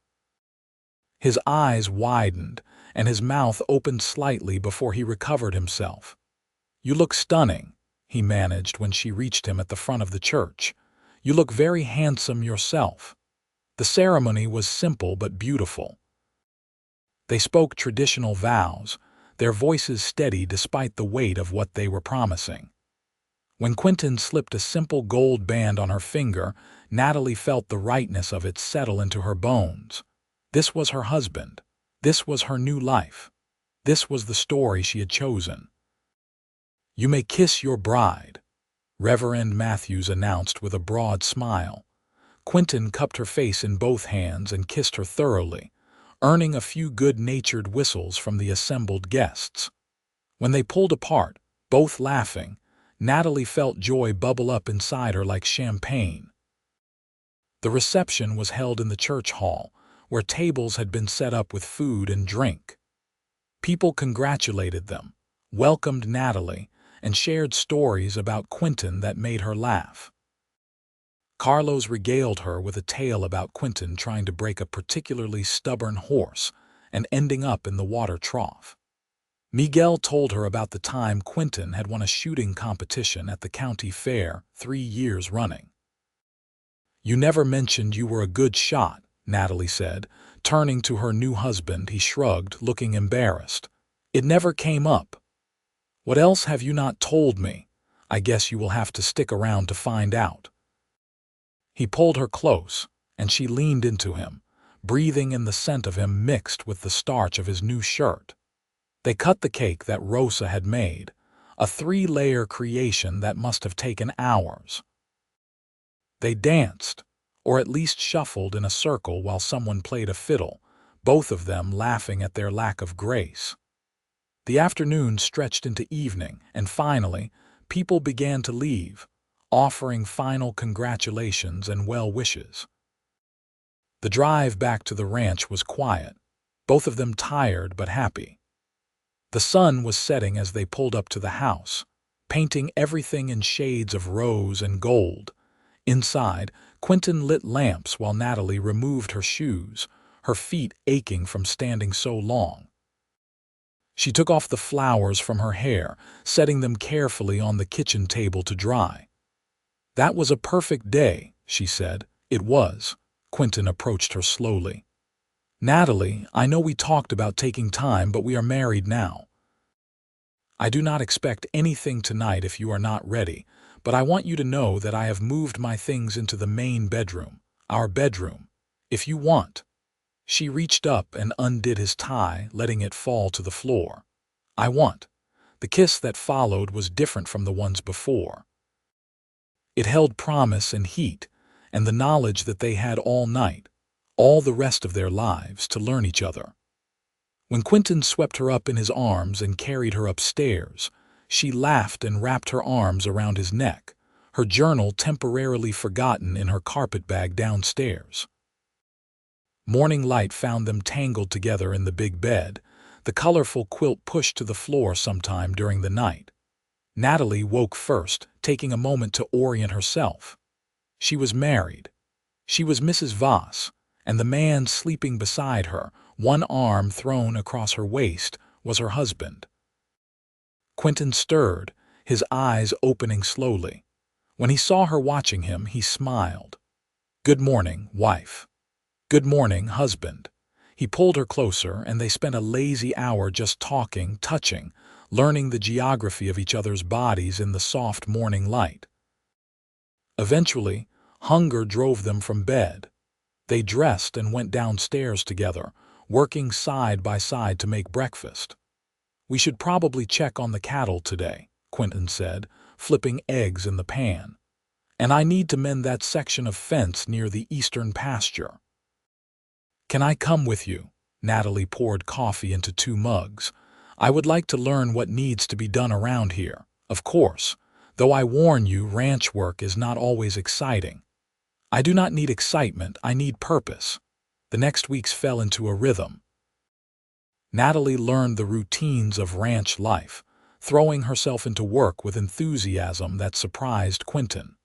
His eyes widened, and his mouth opened slightly before he recovered himself. "You look stunning," he managed when she reached him at the front of the church. "You look very handsome yourself." The ceremony was simple but beautiful. They spoke traditional vows, their voices steady despite the weight of what they were promising. When Quinton slipped a simple gold band on her finger, Natalie felt the rightness of it settle into her bones. This was her husband. This was her new life. This was the story she had chosen. "You may kiss your bride," Reverend Matthews announced with a broad smile. Quinton cupped her face in both hands and kissed her thoroughly, earning a few good-natured whistles from the assembled guests. When they pulled apart, both laughing, Natalie felt joy bubble up inside her like champagne. The reception was held in the church hall, where tables had been set up with food and drink. People congratulated them, welcomed Natalie, and shared stories about Quinton that made her laugh. Carlos regaled her with a tale about Quinton trying to break a particularly stubborn horse and ending up in the water trough. Miguel told her about the time Quinton had won a shooting competition at the county fair 3 years running. "You never mentioned you were a good shot," Natalie said. Turning to her new husband, he shrugged, looking embarrassed. "It never came up." "What else have you not told me? I guess you will have to stick around to find out." He pulled her close, and she leaned into him, breathing in the scent of him mixed with the starch of his new shirt. They cut the cake that Rosa had made, a 3-layer creation that must have taken hours. They danced, or at least shuffled in a circle while someone played a fiddle, both of them laughing at their lack of grace. The afternoon stretched into evening, and finally, people began to leave, offering final congratulations and well wishes. The drive back to the ranch was quiet, both of them tired but happy. The sun was setting as they pulled up to the house, painting everything in shades of rose and gold. Inside, Quinton lit lamps while Natalie removed her shoes, her feet aching from standing so long. She took off the flowers from her hair, setting them carefully on the kitchen table to dry. "That was a perfect day," she said. "It was." Quinton approached her slowly. "Natalie, I know we talked about taking time, but we are married now. I do not expect anything tonight if you are not ready, but I want you to know that I have moved my things into the main bedroom, our bedroom, if you want." She reached up and undid his tie, letting it fall to the floor. "I want." The kiss that followed was different from the ones before. It held promise and heat, and the knowledge that they had all night, all the rest of their lives, to learn each other. When Quinton swept her up in his arms and carried her upstairs, she laughed and wrapped her arms around his neck, her journal temporarily forgotten in her carpet bag downstairs. Morning light found them tangled together in the big bed, the colorful quilt pushed to the floor sometime during the night. Natalie woke first, taking a moment to orient herself. She was married. She was Mrs. Voss, and the man sleeping beside her, one arm thrown across her waist, was her husband. Quinton stirred, his eyes opening slowly. When he saw her watching him, he smiled. "Good morning, wife." "Good morning, husband." He pulled her closer, and they spent a lazy hour just talking, touching, learning the geography of each other's bodies in the soft morning light. Eventually, hunger drove them from bed. They dressed and went downstairs together, working side by side to make breakfast. "We should probably check on the cattle today," Quinton said, flipping eggs in the pan. "And I need to mend that section of fence near the eastern pasture." "Can I come with you?" Natalie poured coffee into 2 mugs. "I would like to learn what needs to be done around here. Of course, though I warn you, ranch work is not always exciting." "I do not need excitement, I need purpose." The next weeks fell into a rhythm. Natalie learned the routines of ranch life, throwing herself into work with enthusiasm that surprised Quinton.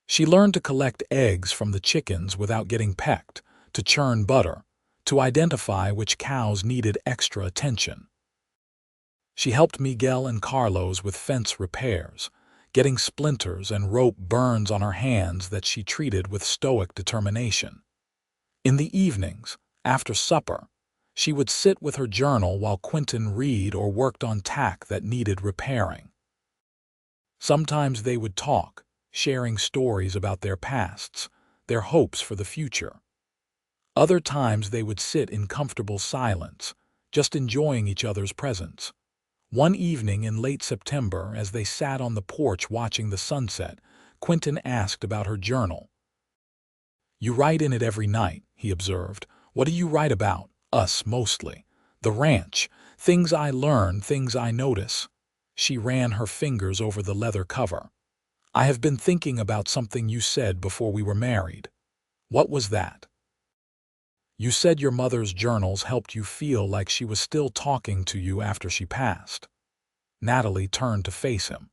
She learned to collect eggs from the chickens without getting pecked, to churn butter, to identify which cows needed extra attention. She helped Miguel and Carlos with fence repairs, getting splinters and rope burns on her hands that she treated with stoic determination. In the evenings, after supper, she would sit with her journal while Quinton read or worked on tack that needed repairing. Sometimes they would talk, sharing stories about their pasts, their hopes for the future. Other times they would sit in comfortable silence, just enjoying each other's presence. One evening in late September, as they sat on the porch watching the sunset, Quinton asked about her journal. "You write in it every night," he observed. "What do you write about?" "Us, mostly. The ranch. Things I learn, things I notice." She ran her fingers over the leather cover. "I have been thinking about something you said before we were married." "What was that?" "You said your mother's journals helped you feel like she was still talking to you after she passed." Natalie turned to face him.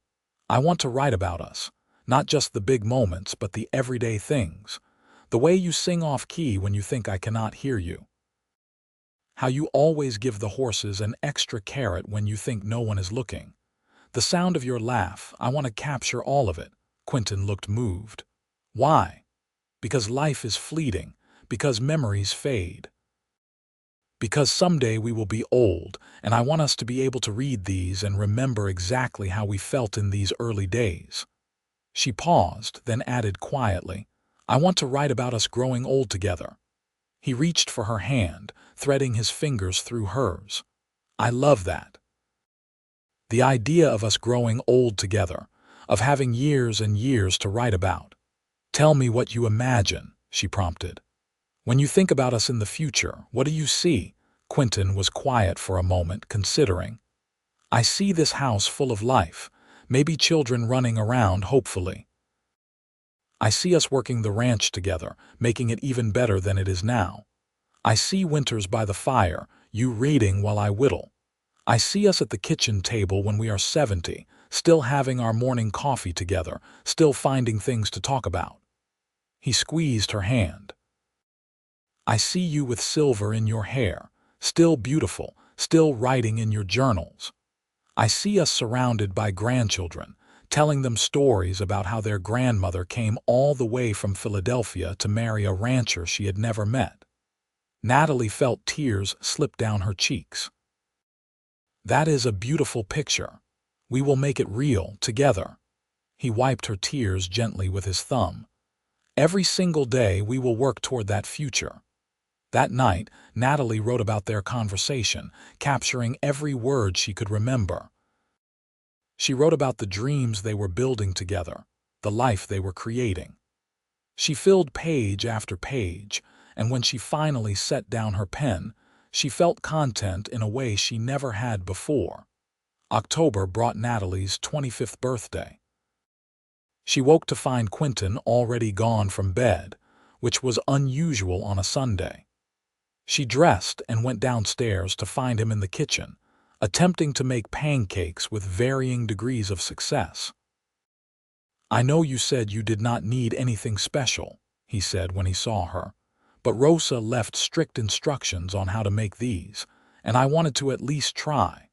"I want to write about us. Not just the big moments, but the everyday things. The way you sing off-key when you think I cannot hear you. How you always give the horses an extra carrot when you think no one is looking. The sound of your laugh, I want to capture all of it." Quinton looked moved. "Why?" "Because life is fleeting, because memories fade. Because someday we will be old, and I want us to be able to read these and remember exactly how we felt in these early days." She paused, then added quietly, "I want to write about us growing old together." He reached for her hand, threading his fingers through hers. "I love that. The idea of us growing old together, of having years and years to write about." "Tell me what you imagine," she prompted. "When you think about us in the future, what do you see?" Quinton was quiet for a moment, considering. "I see this house full of life, maybe children running around, hopefully. I see us working the ranch together, making it even better than it is now. I see winters by the fire, you reading while I whittle. I see us at the kitchen table when we are 70, still having our morning coffee together, still finding things to talk about." He squeezed her hand. "I see you with silver in your hair, still beautiful, still writing in your journals. I see us surrounded by grandchildren, telling them stories about how their grandmother came all the way from Philadelphia to marry a rancher she had never met." Natalie felt tears slip down her cheeks. "That is a beautiful picture. We will make it real, together." He wiped her tears gently with his thumb. "Every single day we will work toward that future." That night, Natalie wrote about their conversation, capturing every word she could remember. She wrote about the dreams they were building together, the life they were creating. She filled page after page, and when she finally set down her pen, she felt content in a way she never had before. October brought Natalie's 25th birthday. She woke to find Quinton already gone from bed, which was unusual on a Sunday. She dressed and went downstairs to find him in the kitchen, attempting to make pancakes with varying degrees of success. "I know you said you did not need anything special," he said when he saw her, "but Rosa left strict instructions on how to make these, and I wanted to at least try."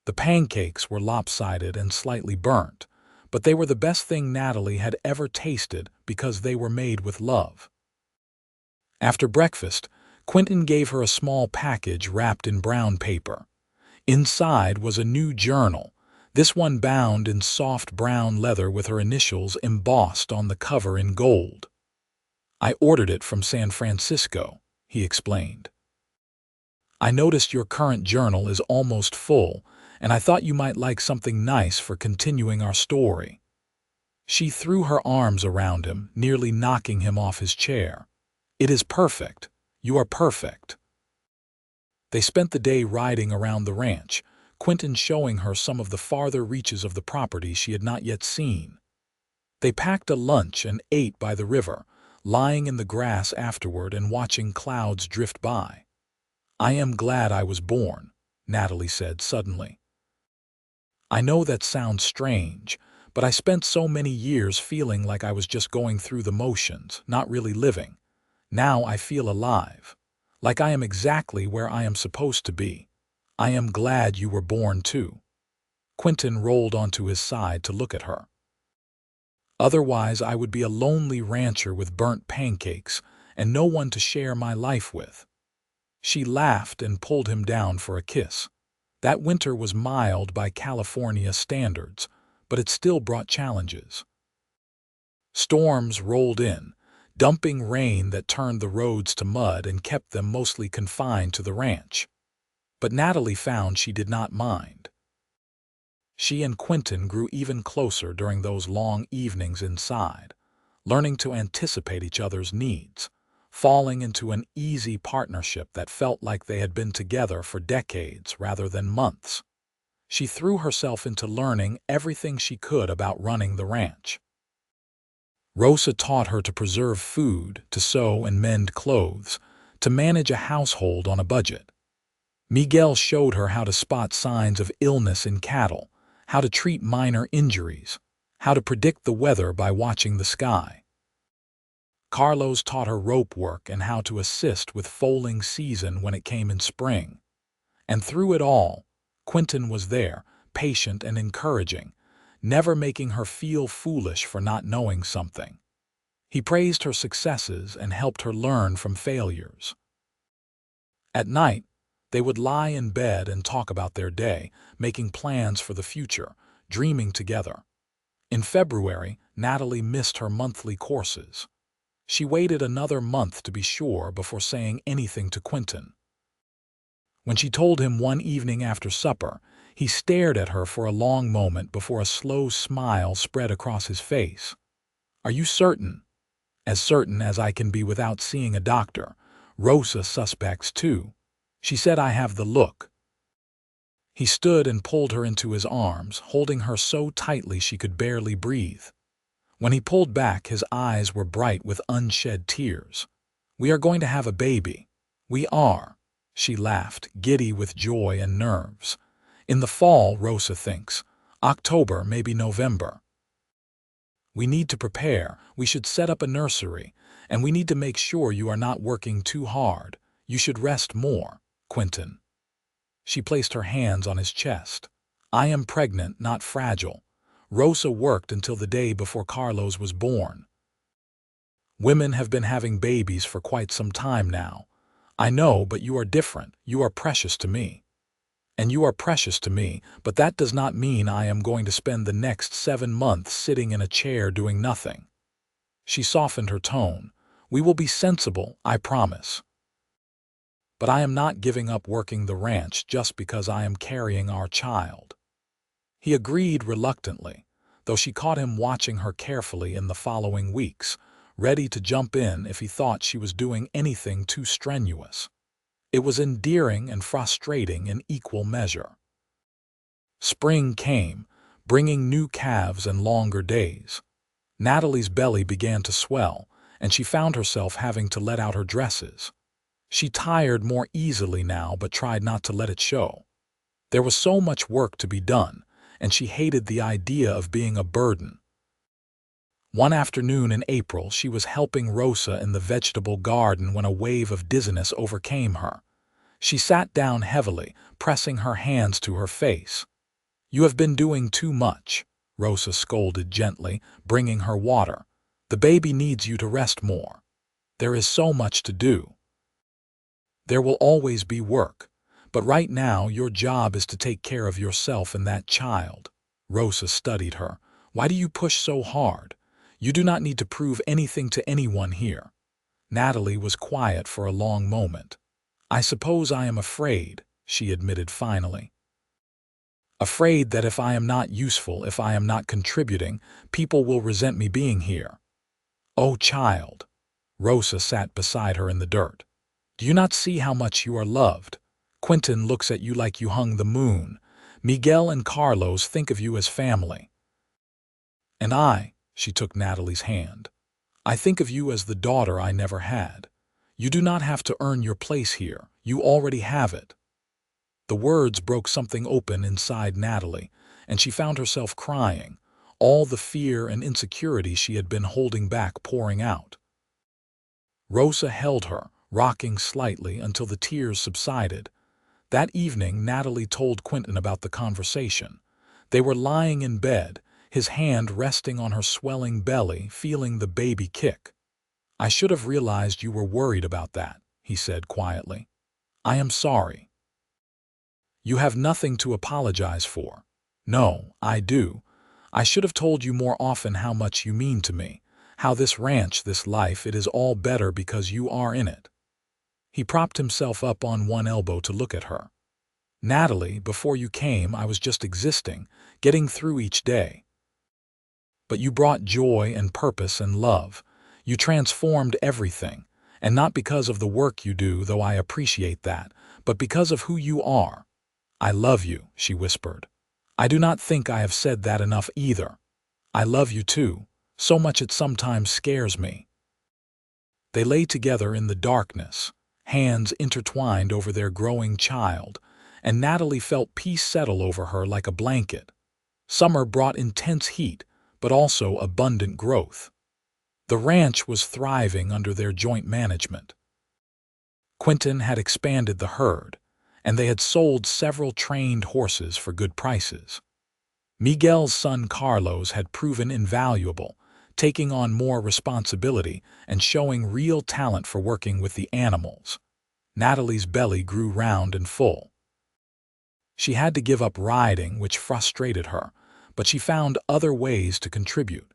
The pancakes were lopsided and slightly burnt, but they were the best thing Natalie had ever tasted because they were made with love. After breakfast, Quinton gave her a small package wrapped in brown paper. Inside was a new journal, this one bound in soft brown leather with her initials embossed on the cover in gold. "I ordered it from San Francisco," he explained. "I noticed your current journal is almost full, and I thought you might like something nice for continuing our story." She threw her arms around him, nearly knocking him off his chair. "It is perfect. You are perfect." They spent the day riding around the ranch, Quinton showing her some of the farther reaches of the property she had not yet seen. They packed a lunch and ate by the river, lying in the grass afterward and watching clouds drift by. "I am glad I was born," Natalie said suddenly. "I know that sounds strange, but I spent so many years feeling like I was just going through the motions, not really living. Now I feel alive, like I am exactly where I am supposed to be. I am glad you were born too." Quinton rolled onto his side to look at her. "Otherwise I would be a lonely rancher with burnt pancakes and no one to share my life with." She laughed and pulled him down for a kiss. That winter was mild by California standards, but it still brought challenges. Storms rolled in, dumping rain that turned the roads to mud and kept them mostly confined to the ranch. But Natalie found she did not mind. She and Quinton grew even closer during those long evenings inside, learning to anticipate each other's needs, falling into an easy partnership that felt like they had been together for decades rather than months. She threw herself into learning everything she could about running the ranch. Rosa taught her to preserve food, to sew and mend clothes, to manage a household on a budget. Miguel showed her how to spot signs of illness in cattle, how to treat minor injuries, how to predict the weather by watching the sky. Carlos taught her rope work and how to assist with foaling season when it came in spring. And through it all, Quinton was there, patient and encouraging, never making her feel foolish for not knowing something. He praised her successes and helped her learn from failures. At night, they would lie in bed and talk about their day, making plans for the future, dreaming together. In February, Natalie missed her monthly courses. She waited another month to be sure before saying anything to Quinton. When she told him one evening after supper, he stared at her for a long moment before a slow smile spread across his face. "Are you certain?" "As certain as I can be without seeing a doctor. Rosa suspects too. She said I have the look." He stood and pulled her into his arms, holding her so tightly she could barely breathe. When he pulled back, his eyes were bright with unshed tears. "We are going to have a baby." "We are," she laughed, giddy with joy and nerves. "In the fall, Rosa thinks. October, maybe November. We need to prepare. We should set up a nursery, and we need to make sure you are not working too hard. You should rest more, Quinton." She placed her hands on his chest. "I am pregnant, not fragile. Rosa worked until the day before Carlos was born. Women have been having babies for quite some time now. I know, but you are different. You are precious to me. And you are precious to me, but that does not mean I am going to spend the next 7 months sitting in a chair doing nothing." She softened her tone. "We will be sensible, I promise. But I am not giving up working the ranch just because I am carrying our child." He agreed reluctantly, though she caught him watching her carefully in the following weeks, ready to jump in if he thought she was doing anything too strenuous. It was endearing and frustrating in equal measure. Spring came, bringing new calves and longer days. Natalie's belly began to swell, and she found herself having to let out her dresses. She tired more easily now but tried not to let it show. There was so much work to be done, and she hated the idea of being a burden. One afternoon in April, she was helping Rosa in the vegetable garden when a wave of dizziness overcame her. She sat down heavily, pressing her hands to her face. "You have been doing too much," Rosa scolded gently, bringing her water. "The baby needs you to rest more. There is so much to do." "There will always be work, but right now your job is to take care of yourself and that child." Rosa studied her. "Why do you push so hard? You do not need to prove anything to anyone here." Natalie was quiet for a long moment. "I suppose I am afraid," she admitted finally. "Afraid that if I am not useful, if I am not contributing, people will resent me being here." "Oh, child." Rosa sat beside her in the dirt. "Do you not see how much you are loved? Quinton looks at you like you hung the moon. Miguel and Carlos think of you as family. And I," she took Natalie's hand, "I think of you as the daughter I never had. You do not have to earn your place here. You already have it." The words broke something open inside Natalie, and she found herself crying, all the fear and insecurity she had been holding back pouring out. Rosa held her, rocking slightly until the tears subsided. That evening, Natalie told Quinton about the conversation. They were lying in bed, his hand resting on her swelling belly, feeling the baby kick. "I should have realized you were worried about that," he said quietly. "I am sorry." "You have nothing to apologize for." "No, I do. I should have told you more often how much you mean to me, how this ranch, this life, it is all better because you are in it." He propped himself up on one elbow to look at her. "Natalie, before you came, I was just existing, getting through each day. But you brought joy and purpose and love. You transformed everything, and not because of the work you do, though I appreciate that, but because of who you are." "I love you," she whispered. "I do not think I have said that enough either. I love you too, so much it sometimes scares me." They lay together in the darkness, hands intertwined over their growing child, and Natalie felt peace settle over her like a blanket. Summer brought intense heat, but also abundant growth. The ranch was thriving under their joint management. Quinton had expanded the herd, and they had sold several trained horses for good prices. Miguel's son Carlos had proven invaluable, taking on more responsibility and showing real talent for working with the animals. Natalie's belly grew round and full. She had to give up riding, which frustrated her, but she found other ways to contribute.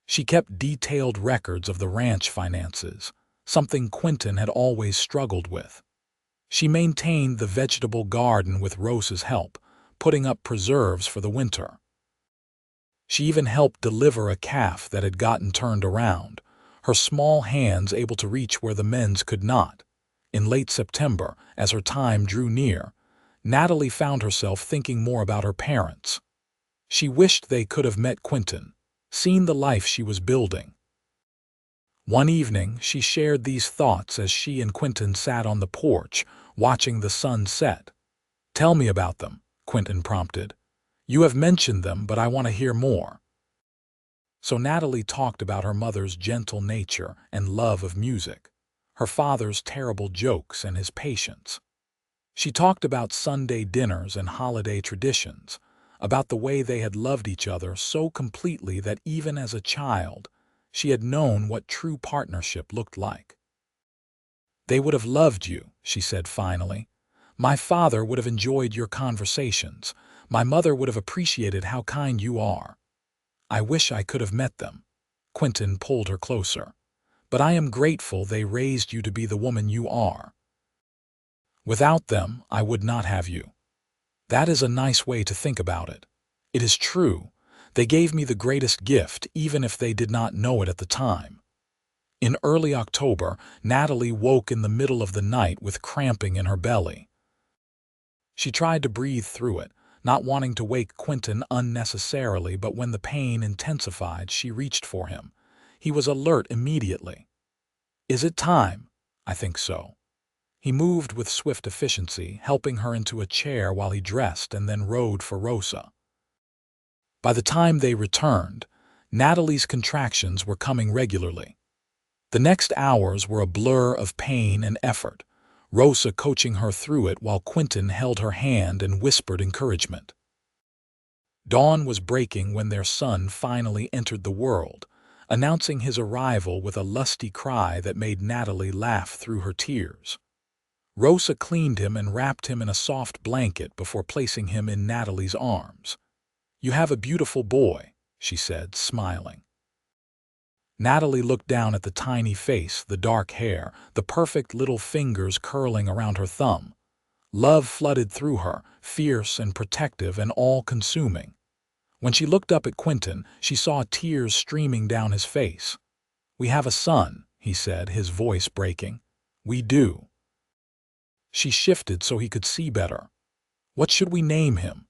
She kept detailed records of the ranch finances, something Quinton had always struggled with. She maintained the vegetable garden with Rosa's help, putting up preserves for the winter. She even helped deliver a calf that had gotten turned around, her small hands able to reach where the men's could not. In late September, as her time drew near, Natalie found herself thinking more about her parents. She wished they could have met Quinton, seen the life she was building. One evening, she shared these thoughts as she and Quinton sat on the porch, watching the sun set. "Tell me about them," Quinton prompted. "You have mentioned them, but I want to hear more." So Natalie talked about her mother's gentle nature and love of music, her father's terrible jokes and his patience. She talked about Sunday dinners and holiday traditions, about the way they had loved each other so completely that even as a child, she had known what true partnership looked like. "They would have loved you," she said finally. "My father would have enjoyed your conversations. My mother would have appreciated how kind you are. I wish I could have met them." Quinton pulled her closer. "But I am grateful they raised you to be the woman you are. Without them, I would not have you." That is a nice way to think about it. It is true. They gave me the greatest gift, even if they did not know it at the time. In early October, Natalie woke in the middle of the night with cramping in her belly. She tried to breathe through it, not wanting to wake Quinton unnecessarily, but when the pain intensified, she reached for him. He was alert immediately. "Is it time?" "I think so." He moved with swift efficiency, helping her into a chair while he dressed and then rode for Rosa. By the time they returned, Natalie's contractions were coming regularly. The next hours were a blur of pain and effort, Rosa coaching her through it while Quinton held her hand and whispered encouragement. Dawn was breaking when their son finally entered the world, announcing his arrival with a lusty cry that made Natalie laugh through her tears. Rosa cleaned him and wrapped him in a soft blanket before placing him in Natalie's arms. "You have a beautiful boy," she said, smiling. Natalie looked down at the tiny face, the dark hair, the perfect little fingers curling around her thumb. Love flooded through her, fierce and protective and all-consuming. When she looked up at Quinton, she saw tears streaming down his face. "We have a son," he said, his voice breaking. "We do." She shifted so he could see better. "What should we name him?"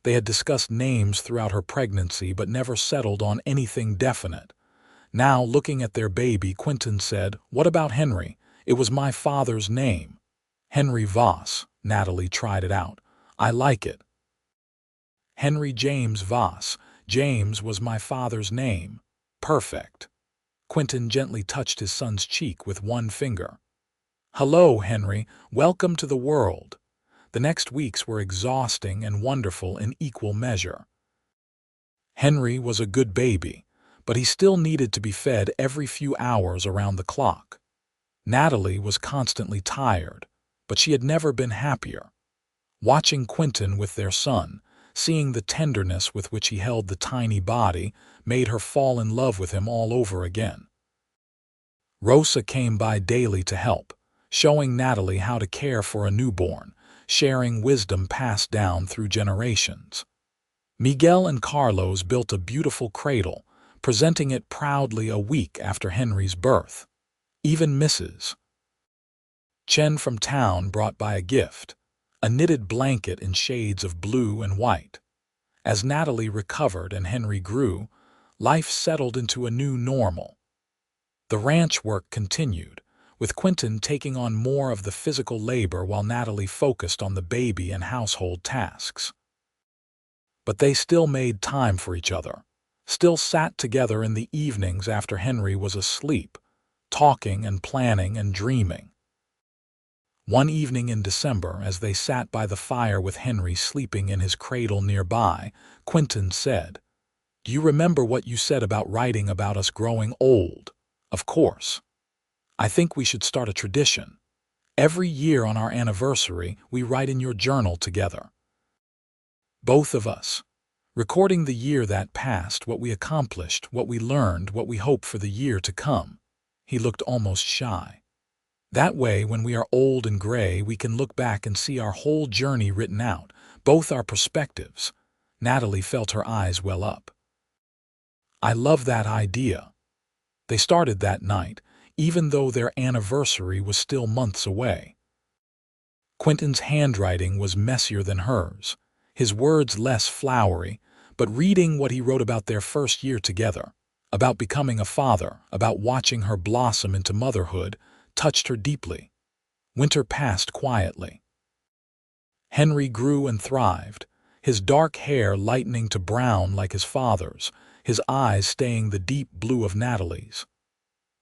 They had discussed names throughout her pregnancy but never settled on anything definite. Now, looking at their baby, Quinton said, "What about Henry? It was my father's name." "Henry Voss," Natalie tried it out. "I like it." "Henry James Voss. James was my father's name." "Perfect." Quinton gently touched his son's cheek with one finger. "Hello, Henry. Welcome to the world." The next weeks were exhausting and wonderful in equal measure. Henry was a good baby, but he still needed to be fed every few hours around the clock. Natalie was constantly tired, but she had never been happier. Watching Quinton with their son, seeing the tenderness with which he held the tiny body, made her fall in love with him all over again. Rosa came by daily to help, showing Natalie how to care for a newborn, sharing wisdom passed down through generations. Miguel and Carlos built a beautiful cradle, presenting it proudly a week after Henry's birth. Even Mrs. Chen from town brought by a gift, a knitted blanket in shades of blue and white. As Natalie recovered and Henry grew, life settled into a new normal. The ranch work continued, with Quinton taking on more of the physical labor while Natalie focused on the baby and household tasks. But they still made time for each other, still sat together in the evenings after Henry was asleep, talking and planning and dreaming. One evening in December, as they sat by the fire with Henry sleeping in his cradle nearby, Quinton said, "Do you remember what you said about writing about us growing old?" "Of course. I think we should start a tradition. Every year on our anniversary, we write in your journal together. Both of us, recording the year that passed, what we accomplished, what we learned, what we hope for the year to come." He looked almost shy. "That way, when we are old and gray, we can look back and see our whole journey written out, both our perspectives." Natalie felt her eyes well up. "I love that idea." They started that night, even though their anniversary was still months away. Quinton's handwriting was messier than hers, his words less flowery, but reading what he wrote about their first year together, about becoming a father, about watching her blossom into motherhood, touched her deeply. Winter passed quietly. Henry grew and thrived, his dark hair lightening to brown like his father's, his eyes staying the deep blue of Natalie's.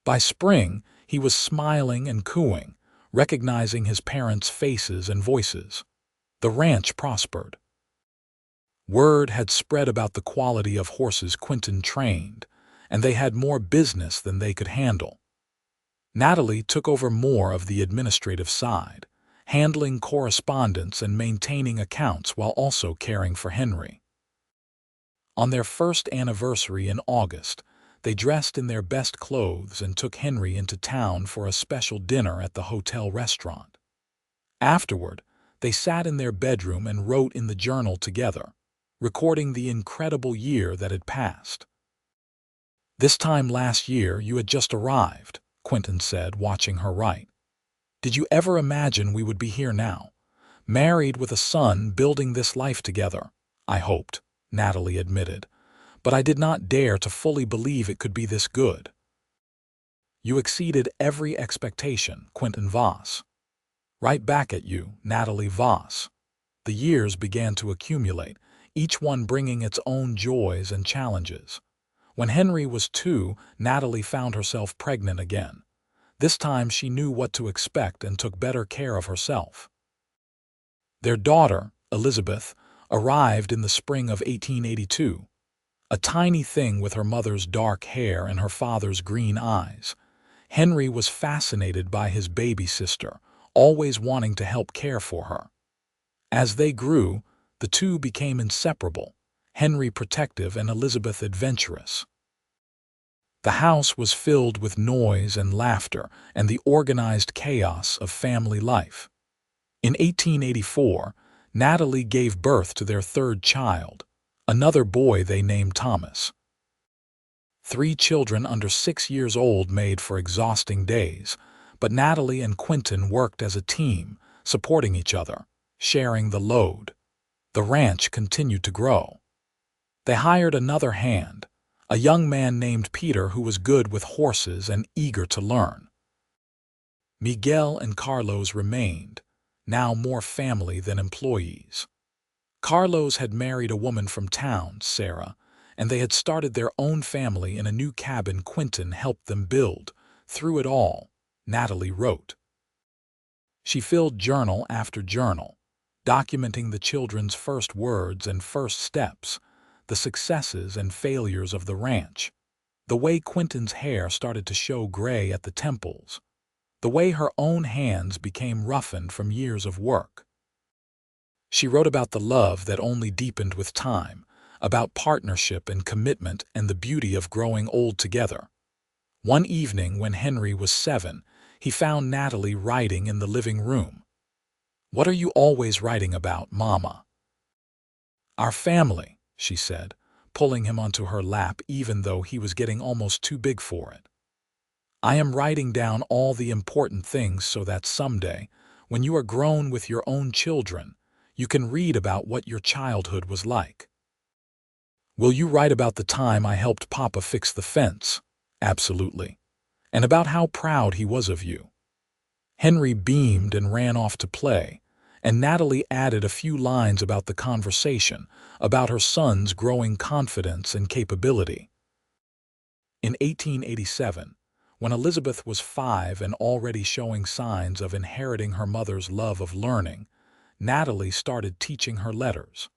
By spring, he was smiling and cooing, recognizing his parents' faces and voices. The ranch prospered. Word had spread about the quality of horses Quinton trained, and they had more business than they could handle. Natalie took over more of the administrative side, handling correspondence and maintaining accounts while also caring for Henry. On their first anniversary in August, they dressed in their best clothes and took Henry into town for a special dinner at the hotel restaurant. Afterward, they sat in their bedroom and wrote in the journal together, recording the incredible year that had passed. "This time last year you had just arrived," Quinton said, watching her write. "Did you ever imagine we would be here now, married with a son, building this life together?" I hoped, Natalie admitted, but I did not dare to fully believe it could be this good. You exceeded every expectation, Quinton Voss. Right back at you, Natalie Voss. The years began to accumulate, each one bringing its own joys and challenges. When Henry was 2, Natalie found herself pregnant again. This time she knew what to expect and took better care of herself. Their daughter, Elizabeth, arrived in the spring of 1882. A tiny thing with her mother's dark hair and her father's green eyes. Henry was fascinated by his baby sister, always wanting to help care for her. As they grew, the two became inseparable, Henry protective and Elizabeth adventurous. The house was filled with noise and laughter and the organized chaos of family life. In 1884, Natalie gave birth to their third child, another boy they named Thomas. 3 children under 6 years old made for exhausting days, but Natalie and Quinton worked as a team, supporting each other, sharing the load. The ranch continued to grow. They hired another hand, a young man named Peter who was good with horses and eager to learn. Miguel and Carlos remained, now more family than employees. Carlos had married a woman from town, Sarah, and they had started their own family in a new cabin Quinton helped them build. Through it all, Natalie wrote. She filled journal after journal, documenting the children's first words and first steps, the successes and failures of the ranch, the way Quinton's hair started to show gray at the temples, the way her own hands became roughened from years of work. She wrote about the love that only deepened with time, about partnership and commitment and the beauty of growing old together. One evening when Henry was 7, he found Natalie writing in the living room. "What are you always writing about, Mama?" "Our family," she said, pulling him onto her lap even though he was getting almost too big for it. "I am writing down all the important things so that someday, when you are grown with your own children, you can read about what your childhood was like." "Will you write about the time I helped Papa fix the fence?" "Absolutely. And about how proud he was of you." Henry beamed and ran off to play, and Natalie added a few lines about the conversation, about her son's growing confidence and capability. In 1887, when Elizabeth was 5 and already showing signs of inheriting her mother's love of learning, Natalie started teaching her letters.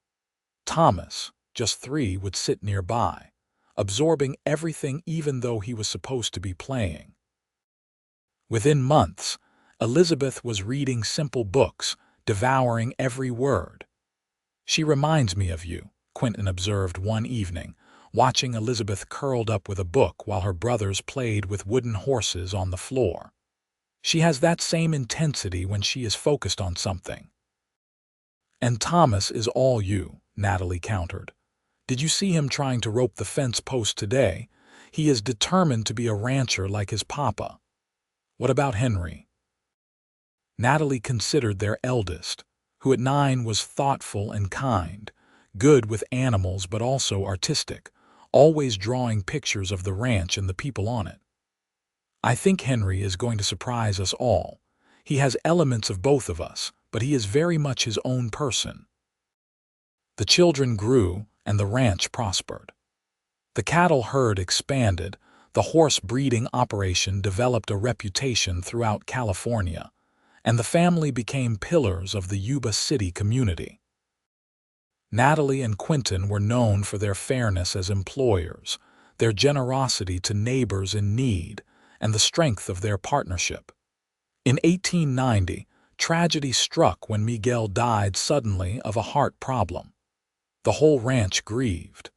Thomas, just 3, would sit nearby, absorbing everything even though he was supposed to be playing. Within months, Elizabeth was reading simple books, devouring every word. "She reminds me of you," Quinton observed one evening, watching Elizabeth curled up with a book while her brothers played with wooden horses on the floor. "She has that same intensity when she is focused on something." "And Thomas is all you," Natalie countered. "Did you see him trying to rope the fence post today? He is determined to be a rancher like his papa." "What about Henry?" Natalie considered their eldest, who at 9 was thoughtful and kind, good with animals but also artistic, always drawing pictures of the ranch and the people on it. "I think Henry is going to surprise us all. He has elements of both of us, but he is very much his own person." The children grew, and the ranch prospered. The cattle herd expanded, the horse breeding operation developed a reputation throughout California, and the family became pillars of the Yuba City community. Natalie and Quinton were known for their fairness as employers, their generosity to neighbors in need, and the strength of their partnership. In 1890, tragedy struck when Miguel died suddenly of a heart problem. The whole ranch grieved.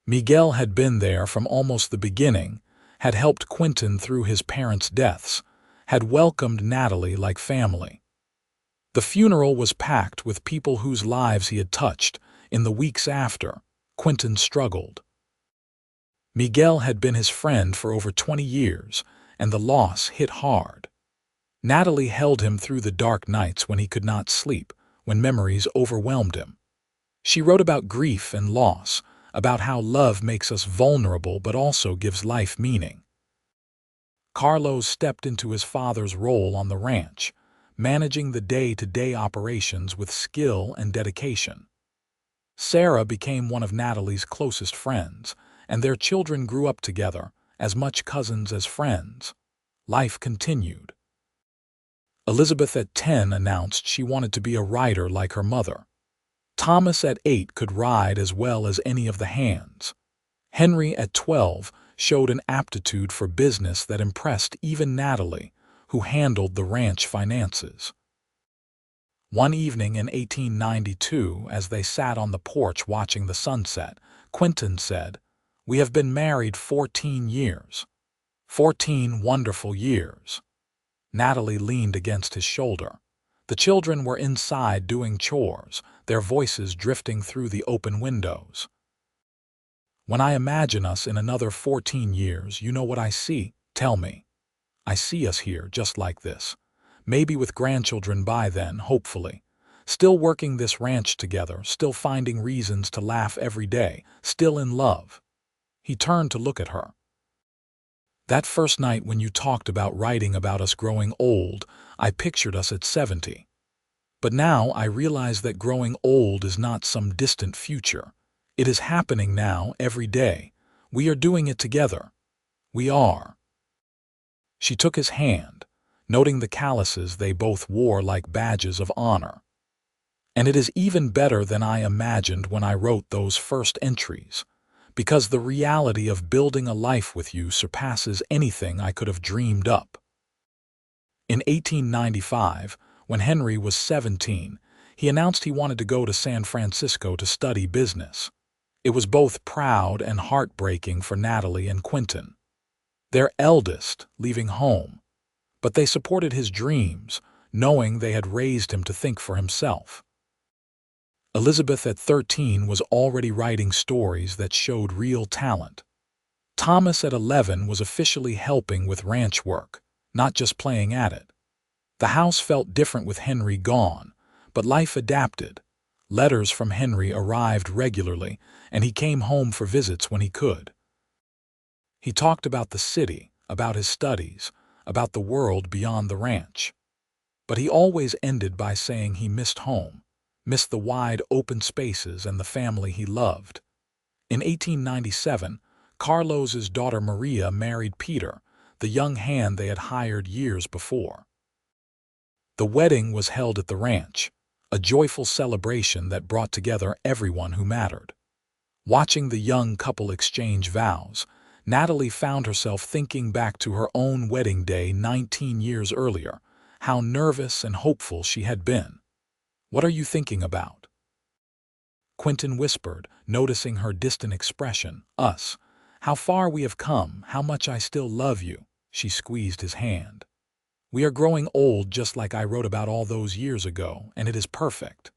Miguel had been there from almost the beginning, had helped Quinton through his parents' deaths, had welcomed Natalie like family. The funeral was packed with people whose lives he had touched. In the weeks after, Quinton struggled. Miguel had been his friend for over 20 years, and the loss hit hard. Natalie held him through the dark nights when he could not sleep, when memories overwhelmed him. She wrote about grief and loss, about how love makes us vulnerable but also gives life meaning. Carlos stepped into his father's role on the ranch, managing the day-to-day operations with skill and dedication. Sarah became one of Natalie's closest friends, and their children grew up together, as much cousins as friends. Life continued. Elizabeth at 10 announced she wanted to be a writer like her mother. Thomas at 8 could ride as well as any of the hands. Henry at 12 showed an aptitude for business that impressed even Natalie, who handled the ranch finances. One evening in 1892, as they sat on the porch watching the sunset, Quinton said, "We have been married 14 years. 14 wonderful years." Natalie leaned against his shoulder. The children were inside doing chores, their voices drifting through the open windows. "When I imagine us in another 14 years, you know what I see? Tell me." "I see us here just like this. Maybe with grandchildren by then, hopefully. Still working this ranch together, still finding reasons to laugh every day, still in love." He turned to look at her. "That first night when you talked about writing about us growing old, I pictured us at 70. But now I realize that growing old is not some distant future. It is happening now, every day. We are doing it together. We are." She took his hand, noting the calluses they both wore like badges of honor. "And it is even better than I imagined when I wrote those first entries, because the reality of building a life with you surpasses anything I could have dreamed up." In 1895, when Henry was 17, he announced he wanted to go to San Francisco to study business. It was both proud and heartbreaking for Natalie and Quinton. Their eldest, leaving home. But they supported his dreams, knowing they had raised him to think for himself. Elizabeth at 13 was already writing stories that showed real talent. Thomas at 11 was officially helping with ranch work, not just playing at it. The house felt different with Henry gone, but life adapted. Letters from Henry arrived regularly, and he came home for visits when he could. He talked about the city, about his studies, about the world beyond the ranch. But he always ended by saying he missed home, missed the wide open spaces and the family he loved. In 1897, Carlos's daughter Maria married Peter, the young hand they had hired years before. The wedding was held at the ranch, a joyful celebration that brought together everyone who mattered. Watching the young couple exchange vows, Natalie found herself thinking back to her own wedding day 19 years earlier, how nervous and hopeful she had been. "What are you thinking about?" Quinton whispered, noticing her distant expression. "Us. How far we have come, how much I still love you." She squeezed his hand. "We are growing old just like I wrote about all those years ago, and it is perfect."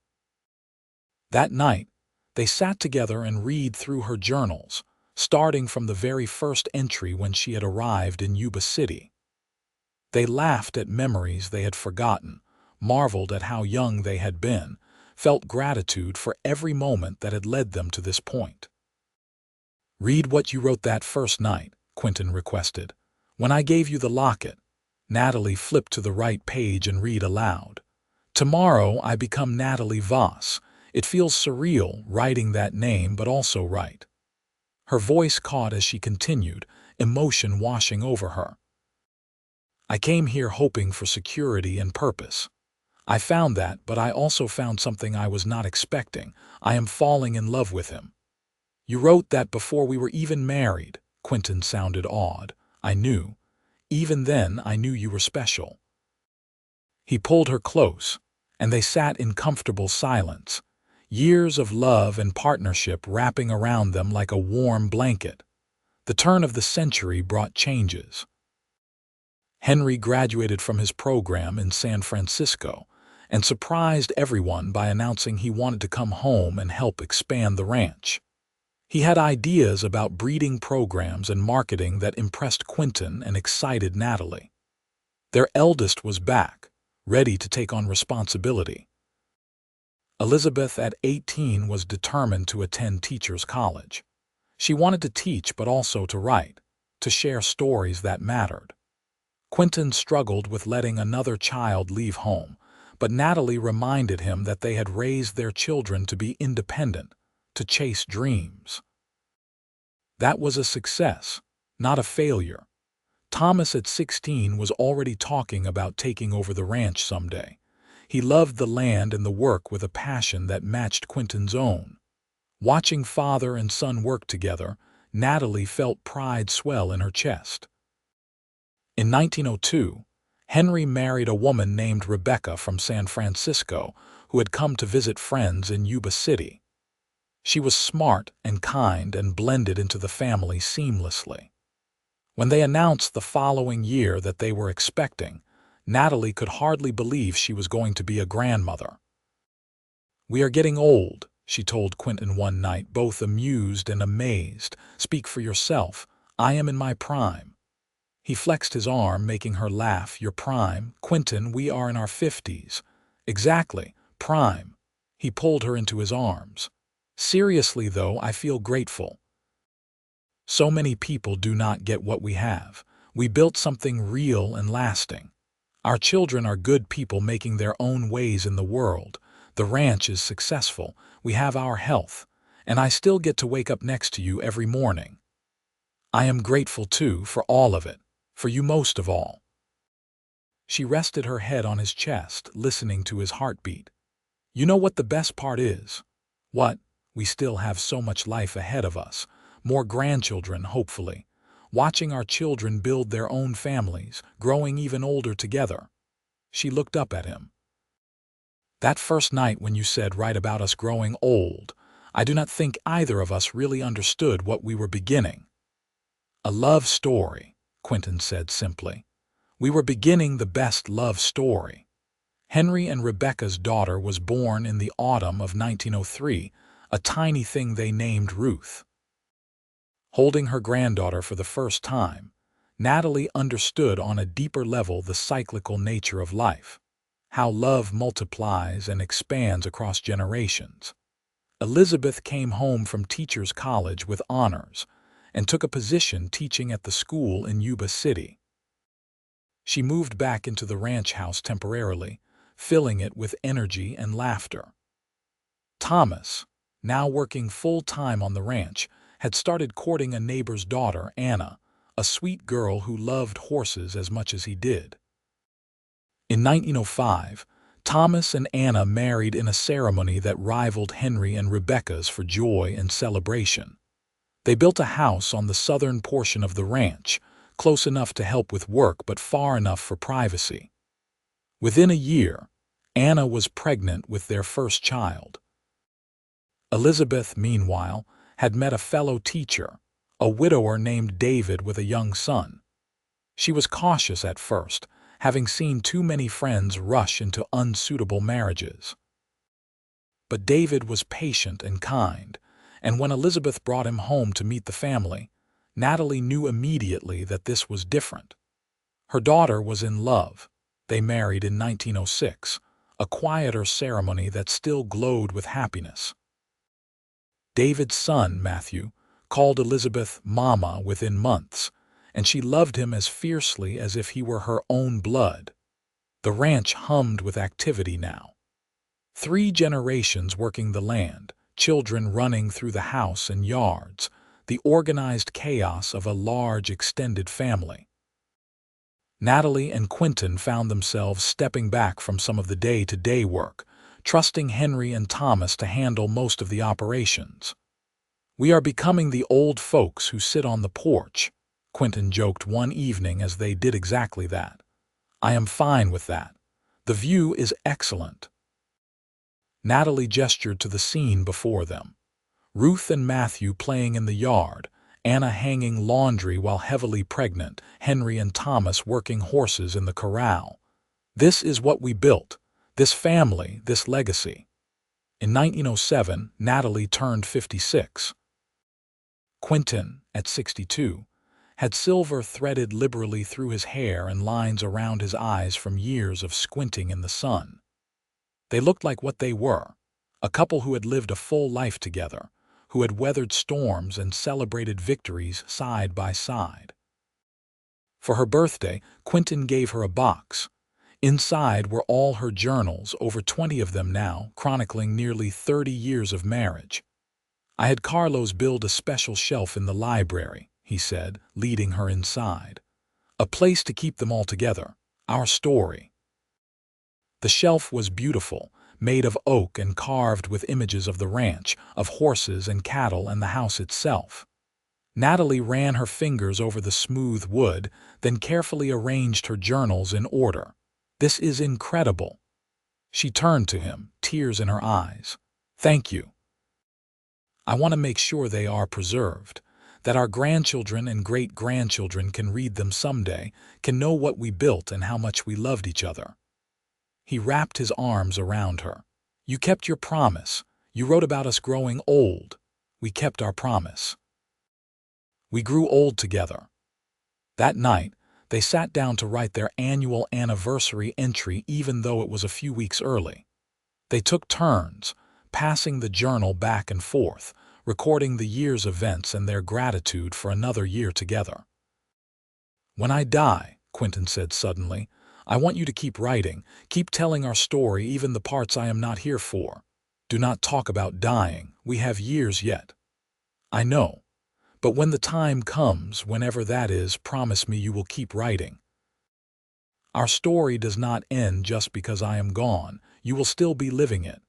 That night, they sat together and read through her journals, starting from the very first entry when she had arrived in Yuba City. They laughed at memories they had forgotten, marveled at how young they had been, felt gratitude for every moment that had led them to this point. "Read what you wrote that first night," Quinton requested. "When I gave you the locket." Natalie flipped to the right page and read aloud. "Tomorrow I become Natalie Voss. It feels surreal writing that name but also right." Her voice caught as she continued, emotion washing over her. "I came here hoping for security and purpose. I found that, but I also found something I was not expecting. I am falling in love with him." "You wrote that before we were even married." Quinton sounded awed. "I knew. Even then I knew you were special." He pulled her close, and they sat in comfortable silence, years of love and partnership wrapping around them like a warm blanket. The turn of the century brought changes. Henry graduated from his program in San Francisco and surprised everyone by announcing he wanted to come home and help expand the ranch. He had ideas about breeding programs and marketing that impressed Quinton and excited Natalie. Their eldest was back, ready to take on responsibility. Elizabeth, at 18, was determined to attend teachers' college. She wanted to teach but also to write, to share stories that mattered. Quinton struggled with letting another child leave home, but Natalie reminded him that they had raised their children to be independent, to chase dreams. That was a success, not a failure. Thomas, at 16, was already talking about taking over the ranch someday. He loved the land and the work with a passion that matched Quinton's own. Watching father and son work together, Natalie felt pride swell in her chest. In 1902, Henry married a woman named Rebecca from San Francisco who had come to visit friends in Yuba City. She was smart and kind and blended into the family seamlessly. When they announced the following year that they were expecting, Natalie could hardly believe she was going to be a grandmother. "We are getting old," she told Quinton one night, both amused and amazed. "Speak for yourself. I am in my prime." He flexed his arm, making her laugh. "Your prime? Quinton, we are in our 50s. "Exactly, prime." He pulled her into his arms. "Seriously though, I feel grateful. So many people do not get what we have. We built something real and lasting. Our children are good people making their own ways in the world. The ranch is successful. We have our health. And I still get to wake up next to you every morning. I am grateful, too, for all of it. For you most of all." She rested her head on his chest, listening to his heartbeat. "You know what the best part is?" "What?" "We still have so much life ahead of us. More grandchildren, hopefully. Watching our children build their own families, growing even older together." She looked up at him. "That first night when you said write about us growing old, I do not think either of us really understood what we were beginning." "A love story," Quinton said simply. "We were beginning the best love story." Henry and Rebecca's daughter was born in the autumn of 1903, a tiny thing they named Ruth. Holding her granddaughter for the first time, Natalie understood on a deeper level the cyclical nature of life, how love multiplies and expands across generations. Elizabeth came home from teachers' college with honors and took a position teaching at the school in Yuba City. She moved back into the ranch house temporarily, filling it with energy and laughter. Thomas, now working full-time on the ranch, had started courting a neighbor's daughter, Anna, a sweet girl who loved horses as much as he did. In 1905, Thomas and Anna married in a ceremony that rivaled Henry and Rebecca's for joy and celebration. They built a house on the southern portion of the ranch, close enough to help with work but far enough for privacy. Within a year, Anna was pregnant with their first child. Elizabeth, meanwhile, had met a fellow teacher, a widower named David with a young son. She was cautious at first, having seen too many friends rush into unsuitable marriages. But David was patient and kind, and when Elizabeth brought him home to meet the family, Natalie knew immediately that this was different. Her daughter was in love. They married in 1906, a quieter ceremony that still glowed with happiness. David's son, Matthew, called Elizabeth Mama within months, and she loved him as fiercely as if he were her own blood. The ranch hummed with activity now. 3 generations working the land, children running through the house and yards, the organized chaos of a large extended family. Natalie and Quinton found themselves stepping back from some of the day-to-day work, trusting Henry and Thomas to handle most of the operations. "We are becoming the old folks who sit on the porch," Quinton joked one evening as they did exactly that. "I am fine with that. The view is excellent." Natalie gestured to the scene before them. Ruth and Matthew playing in the yard, Anna hanging laundry while heavily pregnant, Henry and Thomas working horses in the corral. This is what we built, this family, this legacy. In 1907, Natalie turned 56. Quinton, at 62, had silver threaded liberally through his hair and lines around his eyes from years of squinting in the sun. They looked like what they were, a couple who had lived a full life together, who had weathered storms and celebrated victories side by side. For her birthday, Quinton gave her a box. Inside were all her journals, over 20 of them now, chronicling nearly 30 years of marriage. "I had Carlos build a special shelf in the library," he said, leading her inside. "A place to keep them all together, our story." The shelf was beautiful, made of oak and carved with images of the ranch, of horses and cattle and the house itself. Natalie ran her fingers over the smooth wood, then carefully arranged her journals in order. "This is incredible." She turned to him, tears in her eyes. "Thank you. I want to make sure they are preserved, that our grandchildren and great-grandchildren can read them someday, can know what we built and how much we loved each other." He wrapped his arms around her. "You kept your promise. You wrote about us growing old. We kept our promise. We grew old together." That night, they sat down to write their annual anniversary entry even though it was a few weeks early. They took turns, passing the journal back and forth, recording the year's events and their gratitude for another year together. "When I die," Quinton said suddenly, "I want you to keep writing, keep telling our story, even the parts I am not here for. Do not talk about dying, we have years yet." "I know. But when the time comes, whenever that is, promise me you will keep writing. Our story does not end just because I am gone. You will still be living it."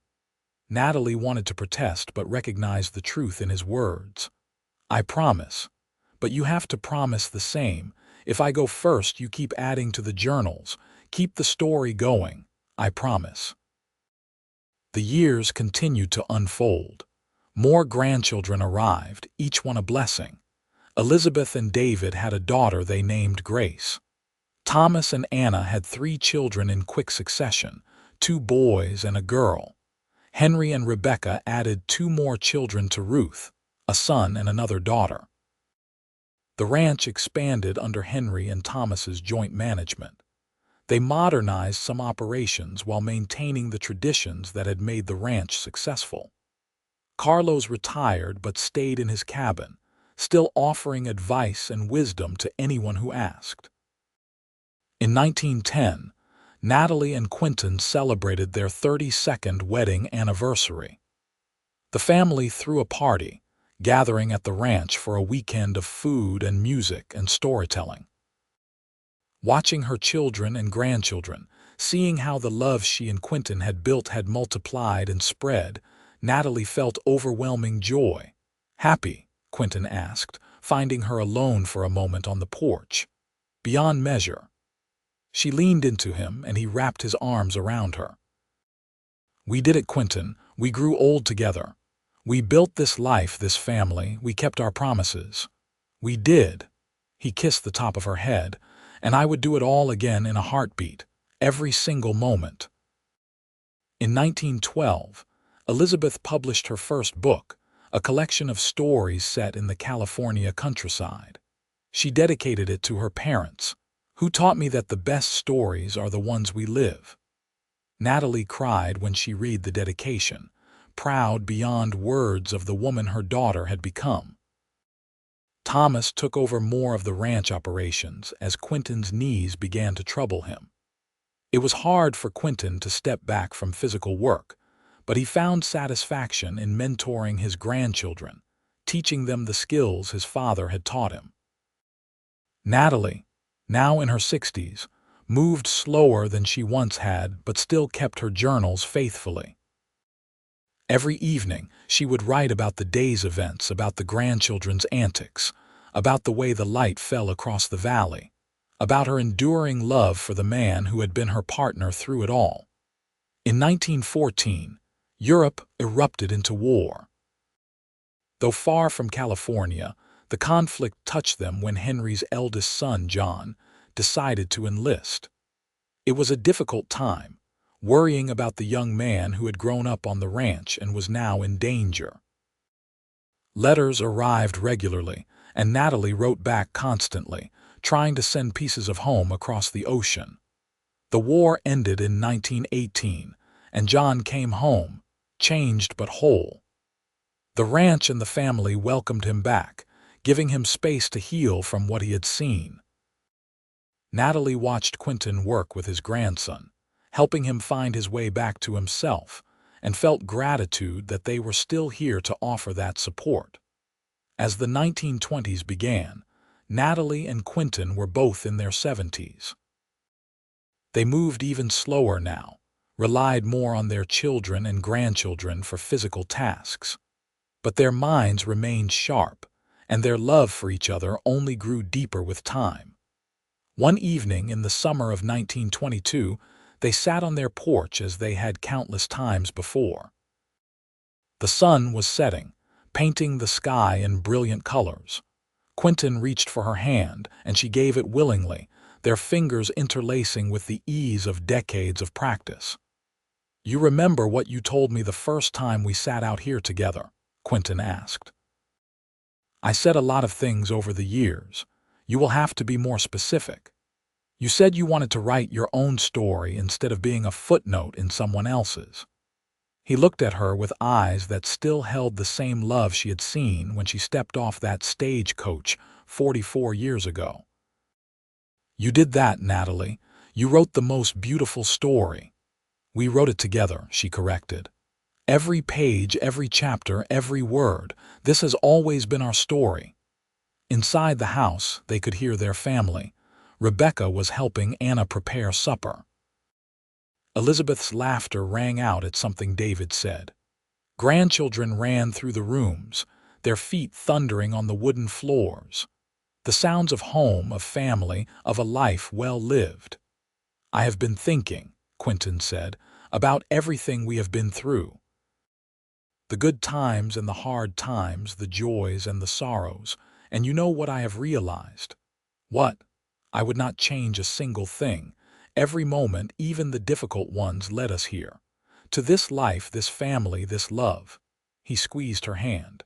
Natalie wanted to protest but recognized the truth in his words. "I promise. But you have to promise the same. If I go first, you keep adding to the journals. Keep the story going. I promise." The years continued to unfold. More grandchildren arrived, each one a blessing. Elizabeth and David had a daughter they named Grace. Thomas and Anna had 3 children in quick succession, 2 boys and a girl. Henry and Rebecca added 2 more children to Ruth, a son and another daughter. The ranch expanded under Henry and Thomas's joint management. They modernized some operations while maintaining the traditions that had made the ranch successful. Carlos retired but stayed in his cabin, still offering advice and wisdom to anyone who asked. In 1910, Natalie and Quinton celebrated their 32nd wedding anniversary. The family threw a party, gathering at the ranch for a weekend of food and music and storytelling. Watching her children and grandchildren, seeing how the love she and Quinton had built had multiplied and spread, Natalie felt overwhelming joy. "Happy?" Quinton asked, finding her alone for a moment on the porch. "Beyond measure." She leaned into him, and he wrapped his arms around her. "We did it, Quinton. We grew old together. We built this life, this family. We kept our promises. We did." He kissed the top of her head, "and I would do it all again in a heartbeat, every single moment." In 1912, Elizabeth published her first book, a collection of stories set in the California countryside. She dedicated it to her parents, who taught me that the best stories are the ones we live. Natalie cried when she read the dedication, proud beyond words of the woman her daughter had become. Thomas took over more of the ranch operations as Quinton's knees began to trouble him. It was hard for Quinton to step back from physical work, but he found satisfaction in mentoring his grandchildren, teaching them the skills his father had taught him. Natalie, now in her 60s, moved slower than she once had but still kept her journals faithfully. Every evening, she would write about the day's events, about the grandchildren's antics, about the way the light fell across the valley, about her enduring love for the man who had been her partner through it all. In 1914, Europe erupted into war. Though far from California, the conflict touched them when Henry's eldest son, John, decided to enlist. It was a difficult time, worrying about the young man who had grown up on the ranch and was now in danger. Letters arrived regularly, and Natalie wrote back constantly, trying to send pieces of home across the ocean. The war ended in 1918, and John came home, changed but whole. The ranch and the family welcomed him back, giving him space to heal from what he had seen. Natalie watched Quinton work with his grandson, helping him find his way back to himself, and felt gratitude that they were still here to offer that support. As the 1920s began, Natalie and Quinton were both in their 70s. They moved even slower now, relied more on their children and grandchildren for physical tasks. But their minds remained sharp, and their love for each other only grew deeper with time. One evening in the summer of 1922, they sat on their porch as they had countless times before. The sun was setting, painting the sky in brilliant colors. Quinton reached for her hand, and she gave it willingly, their fingers interlacing with the ease of decades of practice. "You remember what you told me the first time we sat out here together?" Quinton asked. "I said a lot of things over the years. You will have to be more specific. You said you wanted to write your own story instead of being a footnote in someone else's." He looked at her with eyes that still held the same love she had seen when she stepped off that stagecoach 44 years ago. "You did that, Natalie. You wrote the most beautiful story." "We wrote it together," she corrected. "Every page, every chapter, every word. This has always been our story." Inside the house, they could hear their family. Rebecca was helping Anna prepare supper. Elizabeth's laughter rang out at something David said. Grandchildren ran through the rooms, their feet thundering on the wooden floors. The sounds of home, of family, of a life well lived. "I have been thinking," Quinton said, "about everything we have been through. The good times and the hard times, the joys and the sorrows, and you know what I have realized?" "What?" "I would not change a single thing. Every moment, even the difficult ones, led us here. To this life, this family, this love." He squeezed her hand.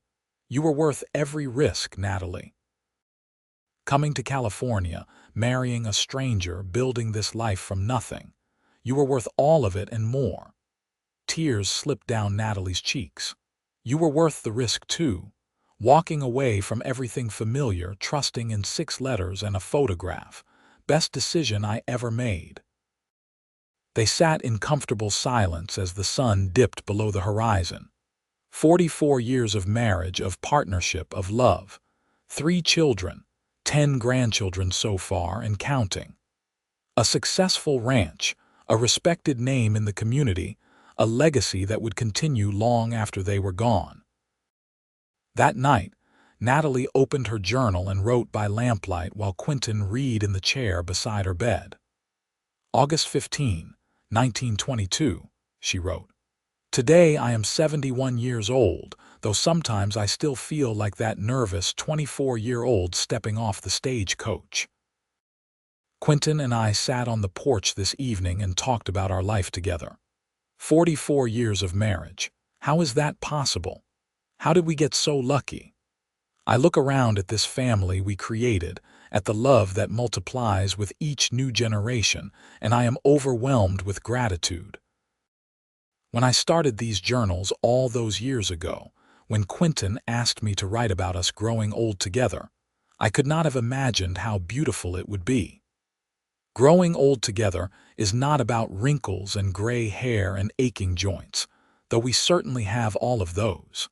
"You were worth every risk, Natalie. Coming to California, marrying a stranger, building this life from nothing. You were worth all of it and more." Tears slipped down Natalie's cheeks. "You were worth the risk too. Walking away from everything familiar, trusting in 6 letters and a photograph. Best decision I ever made." They sat in comfortable silence as the sun dipped below the horizon. 44 years of marriage, of partnership, of love. 3 children, 10 grandchildren so far and counting. A successful ranch, a respected name in the community, a legacy that would continue long after they were gone. That night, Natalie opened her journal and wrote by lamplight while Quinton read in the chair beside her bed. "August 15, 1922, she wrote. "Today I am 71 years old, though sometimes I still feel like that nervous 24-year-old stepping off the stagecoach. Quinton and I sat on the porch this evening and talked about our life together. 44 years of marriage. How is that possible? How did we get so lucky? I look around at this family we created, at the love that multiplies with each new generation, and I am overwhelmed with gratitude. When I started these journals all those years ago, when Quinton asked me to write about us growing old together, I could not have imagined how beautiful it would be. Growing old together is not about wrinkles and gray hair and aching joints, though we certainly have all of those.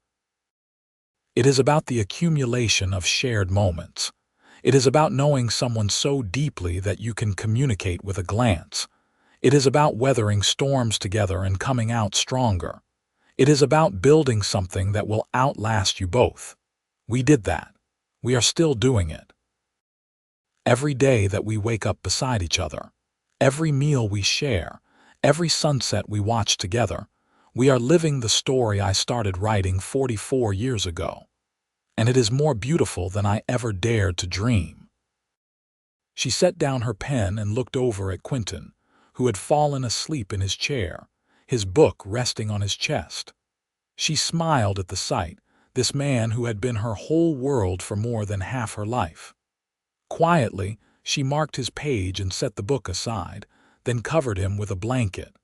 It is about the accumulation of shared moments. It is about knowing someone so deeply that you can communicate with a glance. It is about weathering storms together and coming out stronger. It is about building something that will outlast you both. We did that. We are still doing it. Every day that we wake up beside each other, every meal we share, every sunset we watch together, we are living the story I started writing 44 years ago. And it is more beautiful than I ever dared to dream." She set down her pen and looked over at Quinton, who had fallen asleep in his chair, his book resting on his chest. She smiled at the sight, this man who had been her whole world for more than half her life. Quietly, she marked his page and set the book aside, then covered him with a blanket.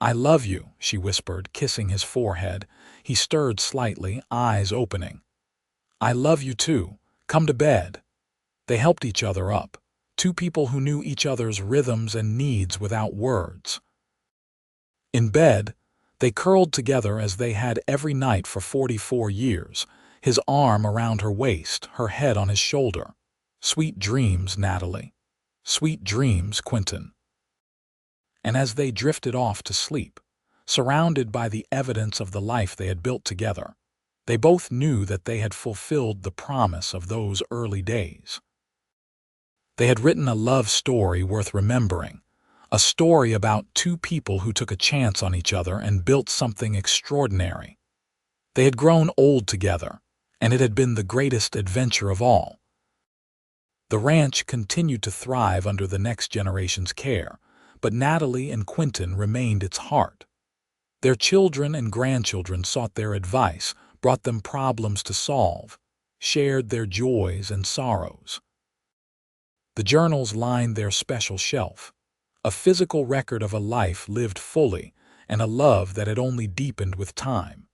"I love you," she whispered, kissing his forehead. He stirred slightly, eyes opening. "I love you too. Come to bed." They helped each other up, two people who knew each other's rhythms and needs without words. In bed, they curled together as they had every night for 44 years, his arm around her waist, her head on his shoulder. "Sweet dreams, Natalie. Sweet dreams, Quinton." And as they drifted off to sleep, surrounded by the evidence of the life they had built together, they both knew that they had fulfilled the promise of those early days. They had written a love story worth remembering, a story about two people who took a chance on each other and built something extraordinary. They had grown old together, and it had been the greatest adventure of all. The ranch continued to thrive under the next generation's care, but Natalie and Quinton remained its heart. Their children and grandchildren sought their advice, brought them problems to solve, shared their joys and sorrows. The journals lined their special shelf, a physical record of a life lived fully and a love that had only deepened with time.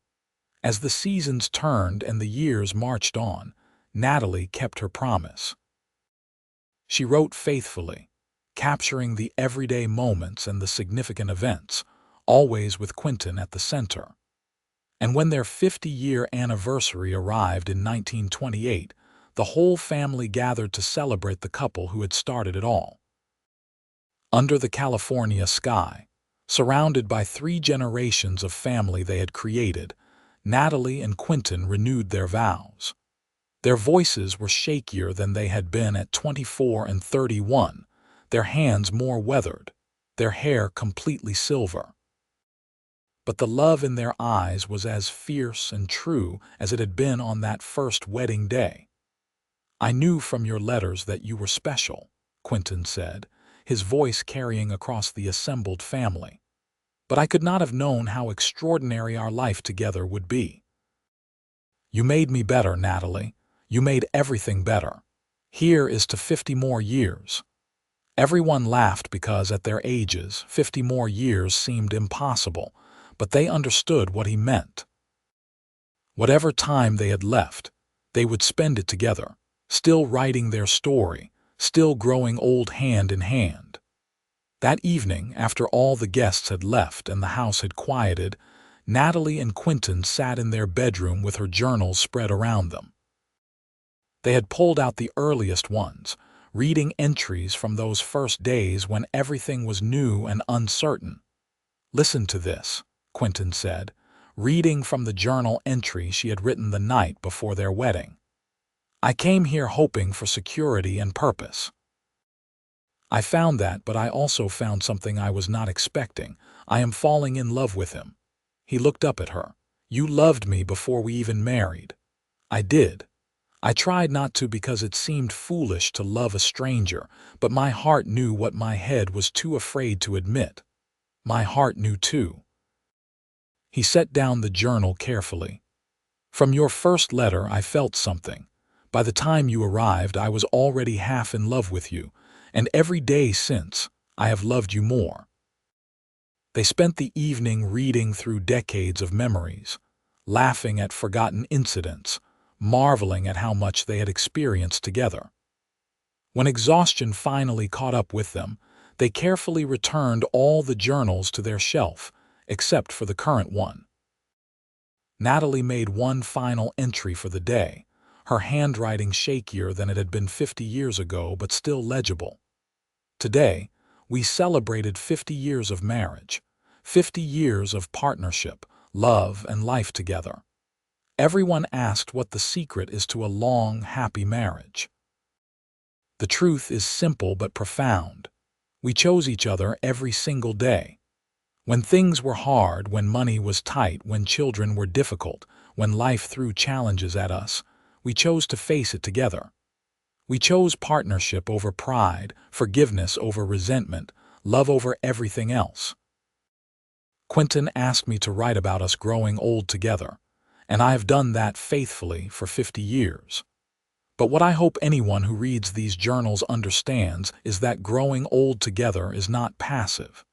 As the seasons turned and the years marched on, Natalie kept her promise. She wrote faithfully, capturing the everyday moments and the significant events, always with Quinton at the center. And when their 50-year anniversary arrived in 1928, the whole family gathered to celebrate the couple who had started it all. Under the California sky, surrounded by 3 generations of family they had created, Natalie and Quinton renewed their vows. Their voices were shakier than they had been at 24 and 31, their hands more weathered, their hair completely silver. But the love in their eyes was as fierce and true as it had been on that first wedding day. "I knew from your letters that you were special," Quinton said, his voice carrying across the assembled family. "But I could not have known how extraordinary our life together would be. You made me better, Natalie. You made everything better. Here is to 50 more years." Everyone laughed because at their ages, 50 more years seemed impossible, but they understood what he meant. Whatever time they had left, they would spend it together, still writing their story, still growing old hand in hand. That evening, after all the guests had left and the house had quieted, Natalie and Quinton sat in their bedroom with her journals spread around them. They had pulled out the earliest ones, reading entries from those first days when everything was new and uncertain. "Listen to this," Quinton said, reading from the journal entry she had written the night before their wedding. "I came here hoping for security and purpose. I found that, but I also found something I was not expecting. I am falling in love with him." He looked up at her. "You loved me before we even married." "I did. I tried not to because it seemed foolish to love a stranger, but my heart knew what my head was too afraid to admit. My heart knew too." He set down the journal carefully. "From your first letter I felt something. By the time you arrived I was already half in love with you, and every day since, I have loved you more." They spent the evening reading through decades of memories, laughing at forgotten incidents, marveling at how much they had experienced together. When exhaustion finally caught up with them, they carefully returned all the journals to their shelf, except for the current one. Natalie made one final entry for the day, her handwriting shakier than it had been 50 years ago but still legible. "Today, we celebrated 50 years of marriage, 50 years of partnership, love, and life together. Everyone asked what the secret is to a long, happy marriage. The truth is simple but profound. We chose each other every single day. When things were hard, when money was tight, when children were difficult, when life threw challenges at us, we chose to face it together. We chose partnership over pride, forgiveness over resentment, love over everything else." Quinton asked me to write about us growing old together, and I have done that faithfully for 50 years. But what I hope anyone who reads these journals understands is that growing old together is not passive.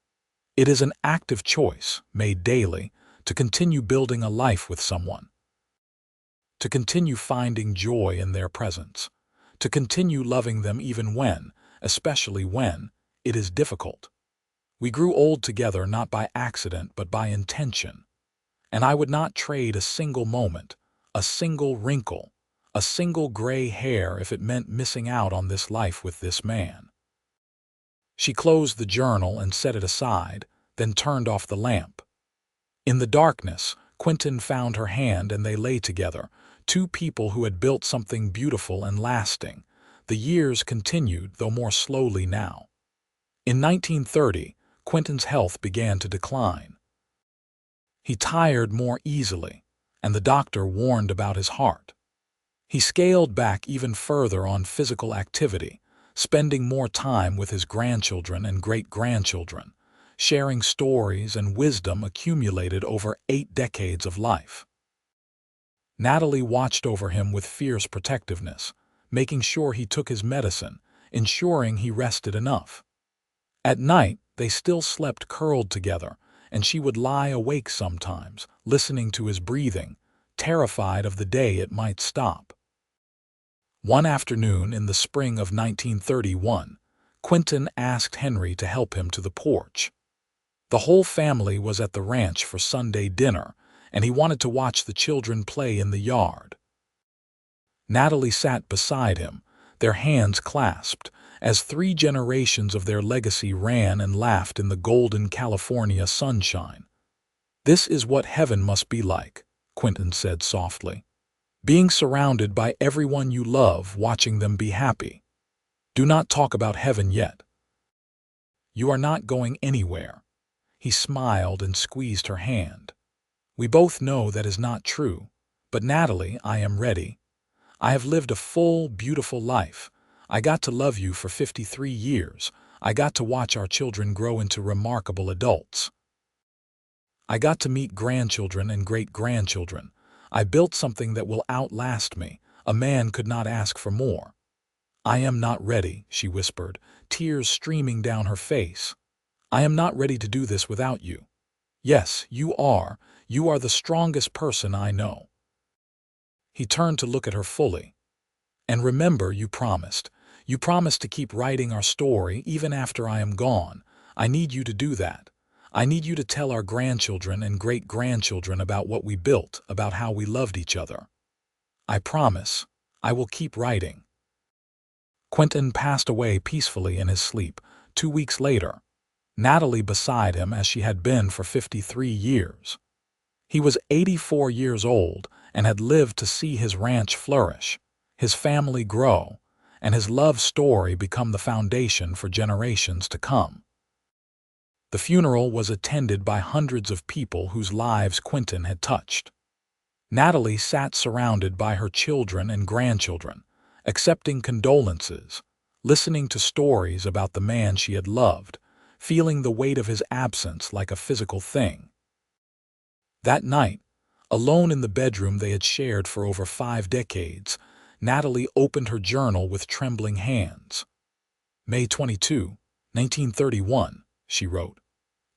It is an active choice, made daily, to continue building a life with someone, to continue finding joy in their presence, to continue loving them even when, especially when, it is difficult. We grew old together not by accident but by intention, and I would not trade a single moment, a single wrinkle, a single gray hair if it meant missing out on this life with this man. She closed the journal and set it aside, then turned off the lamp. In the darkness, Quinton found her hand and they lay together, two people who had built something beautiful and lasting. The years continued, though more slowly now. In 1930, Quinton's health began to decline. He tired more easily, and the doctor warned about his heart. He scaled back even further on physical activity, spending more time with his grandchildren and great-grandchildren, sharing stories and wisdom accumulated over 8 decades of life. Natalie watched over him with fierce protectiveness, making sure he took his medicine, ensuring he rested enough. At night, they still slept curled together, and she would lie awake sometimes, listening to his breathing, terrified of the day it might stop. One afternoon in the spring of 1931, Quinton asked Henry to help him to the porch. The whole family was at the ranch for Sunday dinner, and he wanted to watch the children play in the yard. Natalie sat beside him, their hands clasped, as 3 generations of their legacy ran and laughed in the golden California sunshine. "This is what heaven must be like," Quinton said softly. "Being surrounded by everyone you love, watching them be happy. Do not talk about heaven yet. You are not going anywhere." He smiled and squeezed her hand. "We both know that is not true, but Natalie, I am ready. I have lived a full, beautiful life. I got to love you for 53 years. I got to watch our children grow into remarkable adults. I got to meet grandchildren and great-grandchildren. I built something that will outlast me. A man could not ask for more." "I am not ready," she whispered, tears streaming down her face. "I am not ready to do this without you." "Yes, you are. You are the strongest person I know." He turned to look at her fully. "And remember, you promised. You promised to keep writing our story even after I am gone. I need you to do that. I need you to tell our grandchildren and great-grandchildren about what we built, about how we loved each other." "I promise. I will keep writing." Quinton passed away peacefully in his sleep 2 weeks later, Natalie beside him as she had been for 53 years. He was 84 years old and had lived to see his ranch flourish, his family grow, and his love story become the foundation for generations to come. The funeral was attended by hundreds of people whose lives Quinton had touched. Natalie sat surrounded by her children and grandchildren, accepting condolences, listening to stories about the man she had loved, feeling the weight of his absence like a physical thing. That night, alone in the bedroom they had shared for over 5 decades, Natalie opened her journal with trembling hands. "May 22, 1931, she wrote.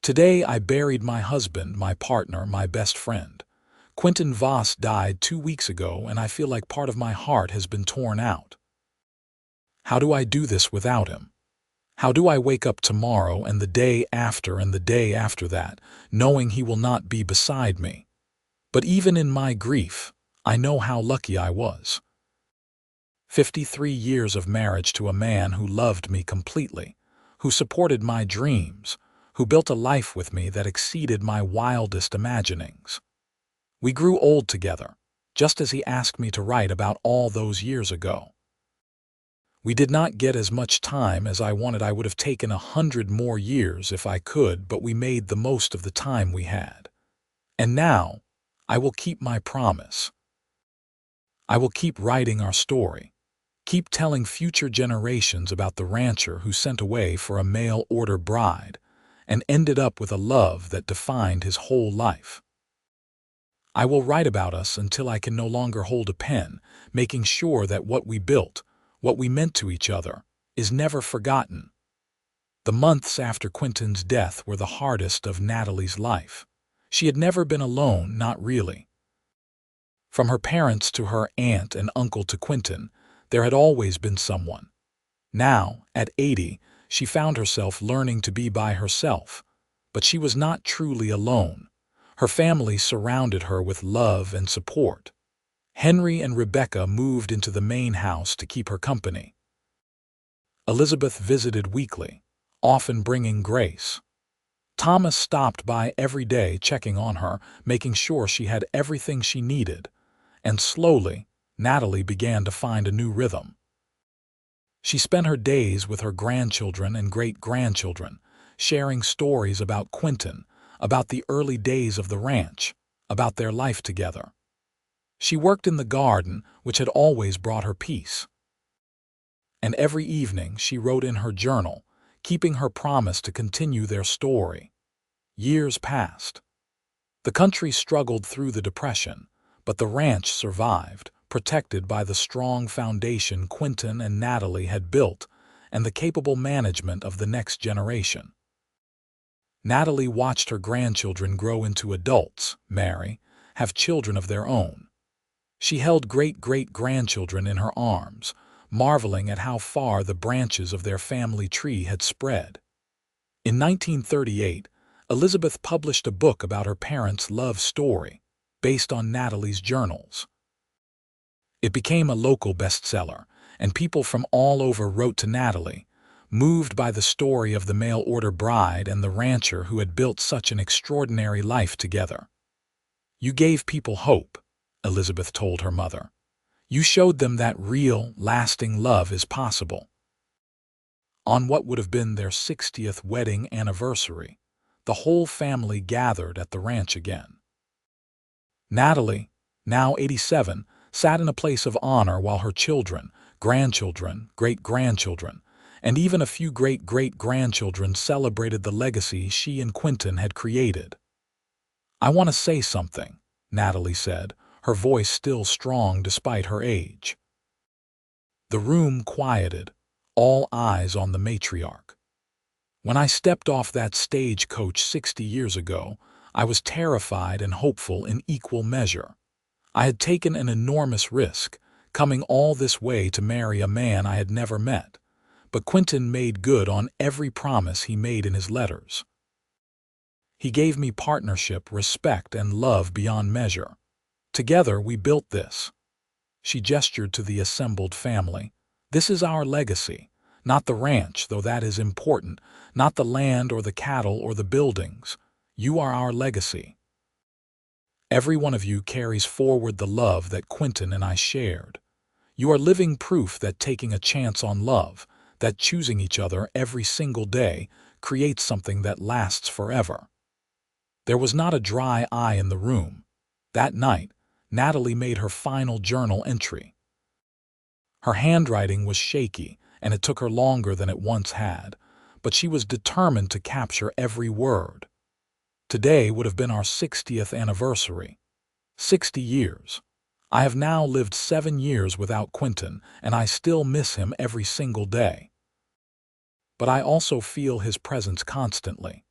"Today I buried my husband, my partner, my best friend. Quinton Voss died 2 weeks ago, and I feel like part of my heart has been torn out. How do I do this without him? How do I wake up tomorrow and the day after and the day after that, knowing he will not be beside me? But even in my grief, I know how lucky I was. 53 years of marriage to a man who loved me completely, who supported my dreams, who built a life with me that exceeded my wildest imaginings. We grew old together, just as he asked me to write about all those years ago. We did not get as much time as I wanted. I would have taken 100 more years if I could, but we made the most of the time we had. And now, I will keep my promise. I will keep writing our story, keep telling future generations about the rancher who sent away for a mail-order bride and ended up with a love that defined his whole life. I will write about us until I can no longer hold a pen, making sure that what we built, what we meant to each other, is never forgotten. The months after Quinton's death were the hardest of Natalie's life. She had never been alone, not really. From her parents to her aunt and uncle to Quinton, there had always been someone. Now, at 80, she found herself learning to be by herself. But she was not truly alone. Her family surrounded her with love and support. Henry and Rebecca moved into the main house to keep her company. Elizabeth visited weekly, often bringing Grace. Thomas stopped by every day, checking on her, making sure she had everything she needed. And slowly, Natalie began to find a new rhythm. She spent her days with her grandchildren and great-grandchildren, sharing stories about Quinton, about the early days of the ranch, about their life together. She worked in the garden, which had always brought her peace. And every evening she wrote in her journal, keeping her promise to continue their story. Years passed. The country struggled through the Depression, but the ranch survived, protected by the strong foundation Quinton and Natalie had built and the capable management of the next generation. Natalie watched her grandchildren grow into adults, marry, have children of their own. She held great-great-grandchildren in her arms, marveling at how far the branches of their family tree had spread. In 1938, Elizabeth published a book about her parents' love story, based on Natalie's journals. It became a local bestseller, and people from all over wrote to Natalie, moved by the story of the mail-order bride and the rancher who had built such an extraordinary life together. "You gave people hope," Elizabeth told her mother. "You showed them that real, lasting love is possible." On what would have been their 60th wedding anniversary, the whole family gathered at the ranch again. Natalie, now 87, sat in a place of honor while her children, grandchildren, great-grandchildren, and even a few great-great-grandchildren celebrated the legacy she and Quinton had created. "I want to say something," Natalie said, her voice still strong despite her age. The room quieted, all eyes on the matriarch. "When I stepped off that stagecoach 60 years ago, I was terrified and hopeful in equal measure. I had taken an enormous risk, coming all this way to marry a man I had never met. But Quinton made good on every promise he made in his letters. He gave me partnership, respect, and love beyond measure. Together we built this." She gestured to the assembled family. "This is our legacy. Not the ranch, though that is important, not the land or the cattle or the buildings. You are our legacy. Every one of you carries forward the love that Quinton and I shared. You are living proof that taking a chance on love, that choosing each other every single day, creates something that lasts forever." There was not a dry eye in the room. That night, Natalie made her final journal entry. Her handwriting was shaky, and it took her longer than it once had, but she was determined to capture every word. "Today would have been our 60th anniversary. 60 years. I have now lived 7 years without Quinton, and I still miss him every single day. But I also feel his presence constantly.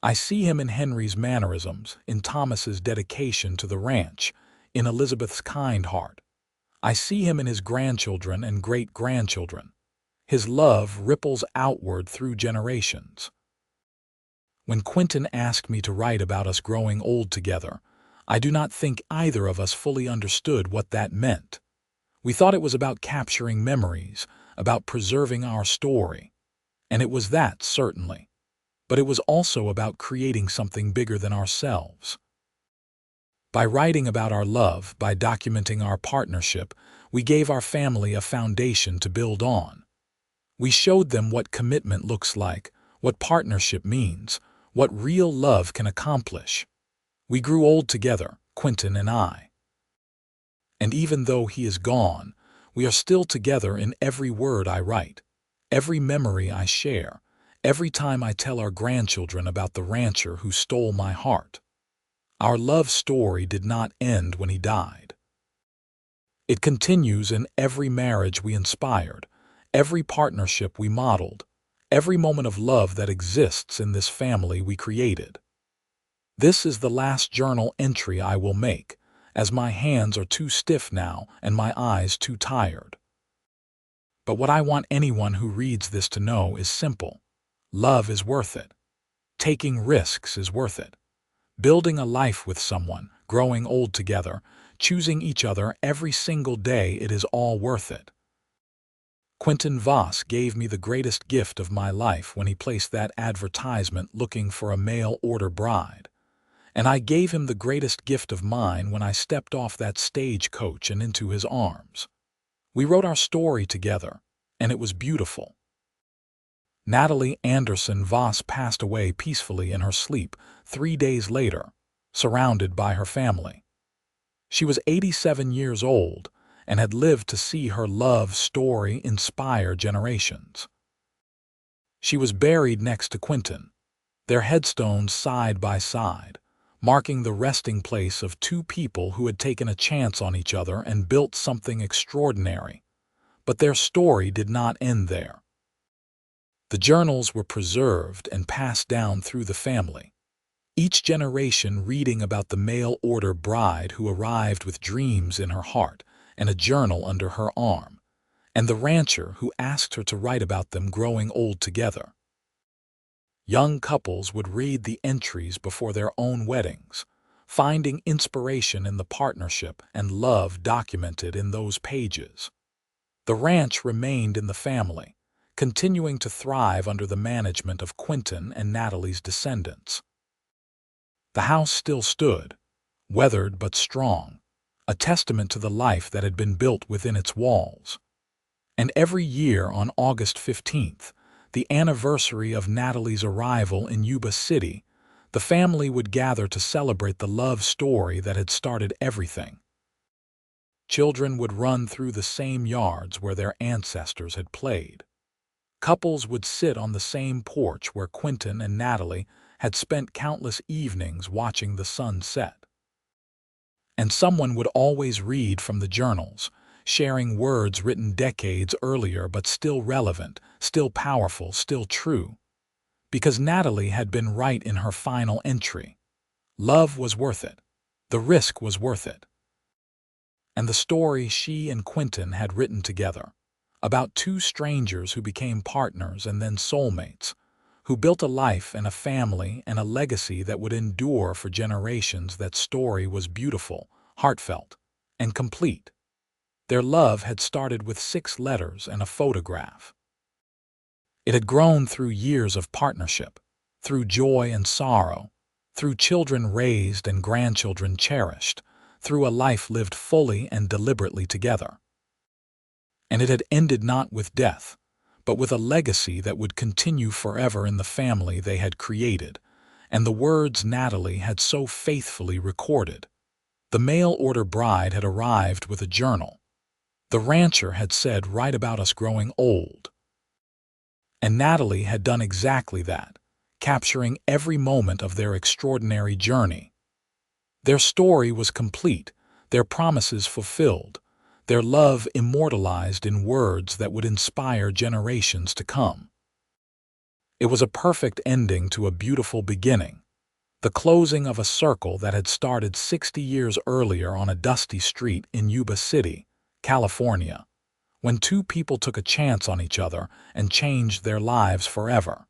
I see him in Henry's mannerisms, in Thomas's dedication to the ranch, in Elizabeth's kind heart. I see him in his grandchildren and great-grandchildren. His love ripples outward through generations." When Quinton asked me to write about us growing old together, I do not think either of us fully understood what that meant. We thought it was about capturing memories, about preserving our story. And it was that, certainly. But it was also about creating something bigger than ourselves. By writing about our love, by documenting our partnership, we gave our family a foundation to build on. We showed them what commitment looks like, what partnership means, what real love can accomplish. We grew old together, Quinton and I. And even though he is gone, we are still together in every word I write, every memory I share, every time I tell our grandchildren about the rancher who stole my heart. Our love story did not end when he died. It continues in every marriage we inspired, every partnership we modeled, every moment of love that exists in this family we created. This is the last journal entry I will make, as my hands are too stiff now and my eyes too tired. But what I want anyone who reads this to know is simple. Love is worth it. Taking risks is worth it. Building a life with someone, growing old together, choosing each other every single day, it is all worth it. Quinton Voss gave me the greatest gift of my life when he placed that advertisement looking for a mail-order bride. And I gave him the greatest gift of mine when I stepped off that stagecoach and into his arms. We wrote our story together, and it was beautiful. Natalie Anderson Voss passed away peacefully in her sleep 3 days later, surrounded by her family. She was 87 years old and had lived to see her love story inspire generations. She was buried next to Quinton, their headstones side by side, marking the resting place of two people who had taken a chance on each other and built something extraordinary. But their story did not end there. The journals were preserved and passed down through the family, each generation reading about the mail-order bride who arrived with dreams in her heart and a journal under her arm, and the rancher who asked her to write about them growing old together. Young couples would read the entries before their own weddings, finding inspiration in the partnership and love documented in those pages. The ranch remained in the family, continuing to thrive under the management of Quinton and Natalie's descendants. The house still stood, weathered but strong, a testament to the life that had been built within its walls. And every year on August 15th, the anniversary of Natalie's arrival in Yuba City, the family would gather to celebrate the love story that had started everything. Children would run through the same yards where their ancestors had played. Couples would sit on the same porch where Quinton and Natalie had spent countless evenings watching the sun set. And someone would always read from the journals, sharing words written decades earlier but still relevant, still powerful, still true. Because Natalie had been right in her final entry. Love was worth it. The risk was worth it. And the story she and Quinton had written together, about two strangers who became partners and then soulmates, who built a life and a family and a legacy that would endure for generations. That story was beautiful, heartfelt, and complete. Their love had started with 6 letters and a photograph. It had grown through years of partnership, through joy and sorrow, through children raised and grandchildren cherished, through a life lived fully and deliberately together. And it had ended not with death, but with a legacy that would continue forever in the family they had created, and the words Natalie had so faithfully recorded. The mail-order bride had arrived with a journal. The rancher had said, "Write about us growing old." And Natalie had done exactly that, capturing every moment of their extraordinary journey. Their story was complete, their promises fulfilled, their love immortalized in words that would inspire generations to come. It was a perfect ending to a beautiful beginning, the closing of a circle that had started 60 years earlier on a dusty street in Yuba City, California, when two people took a chance on each other and changed their lives forever.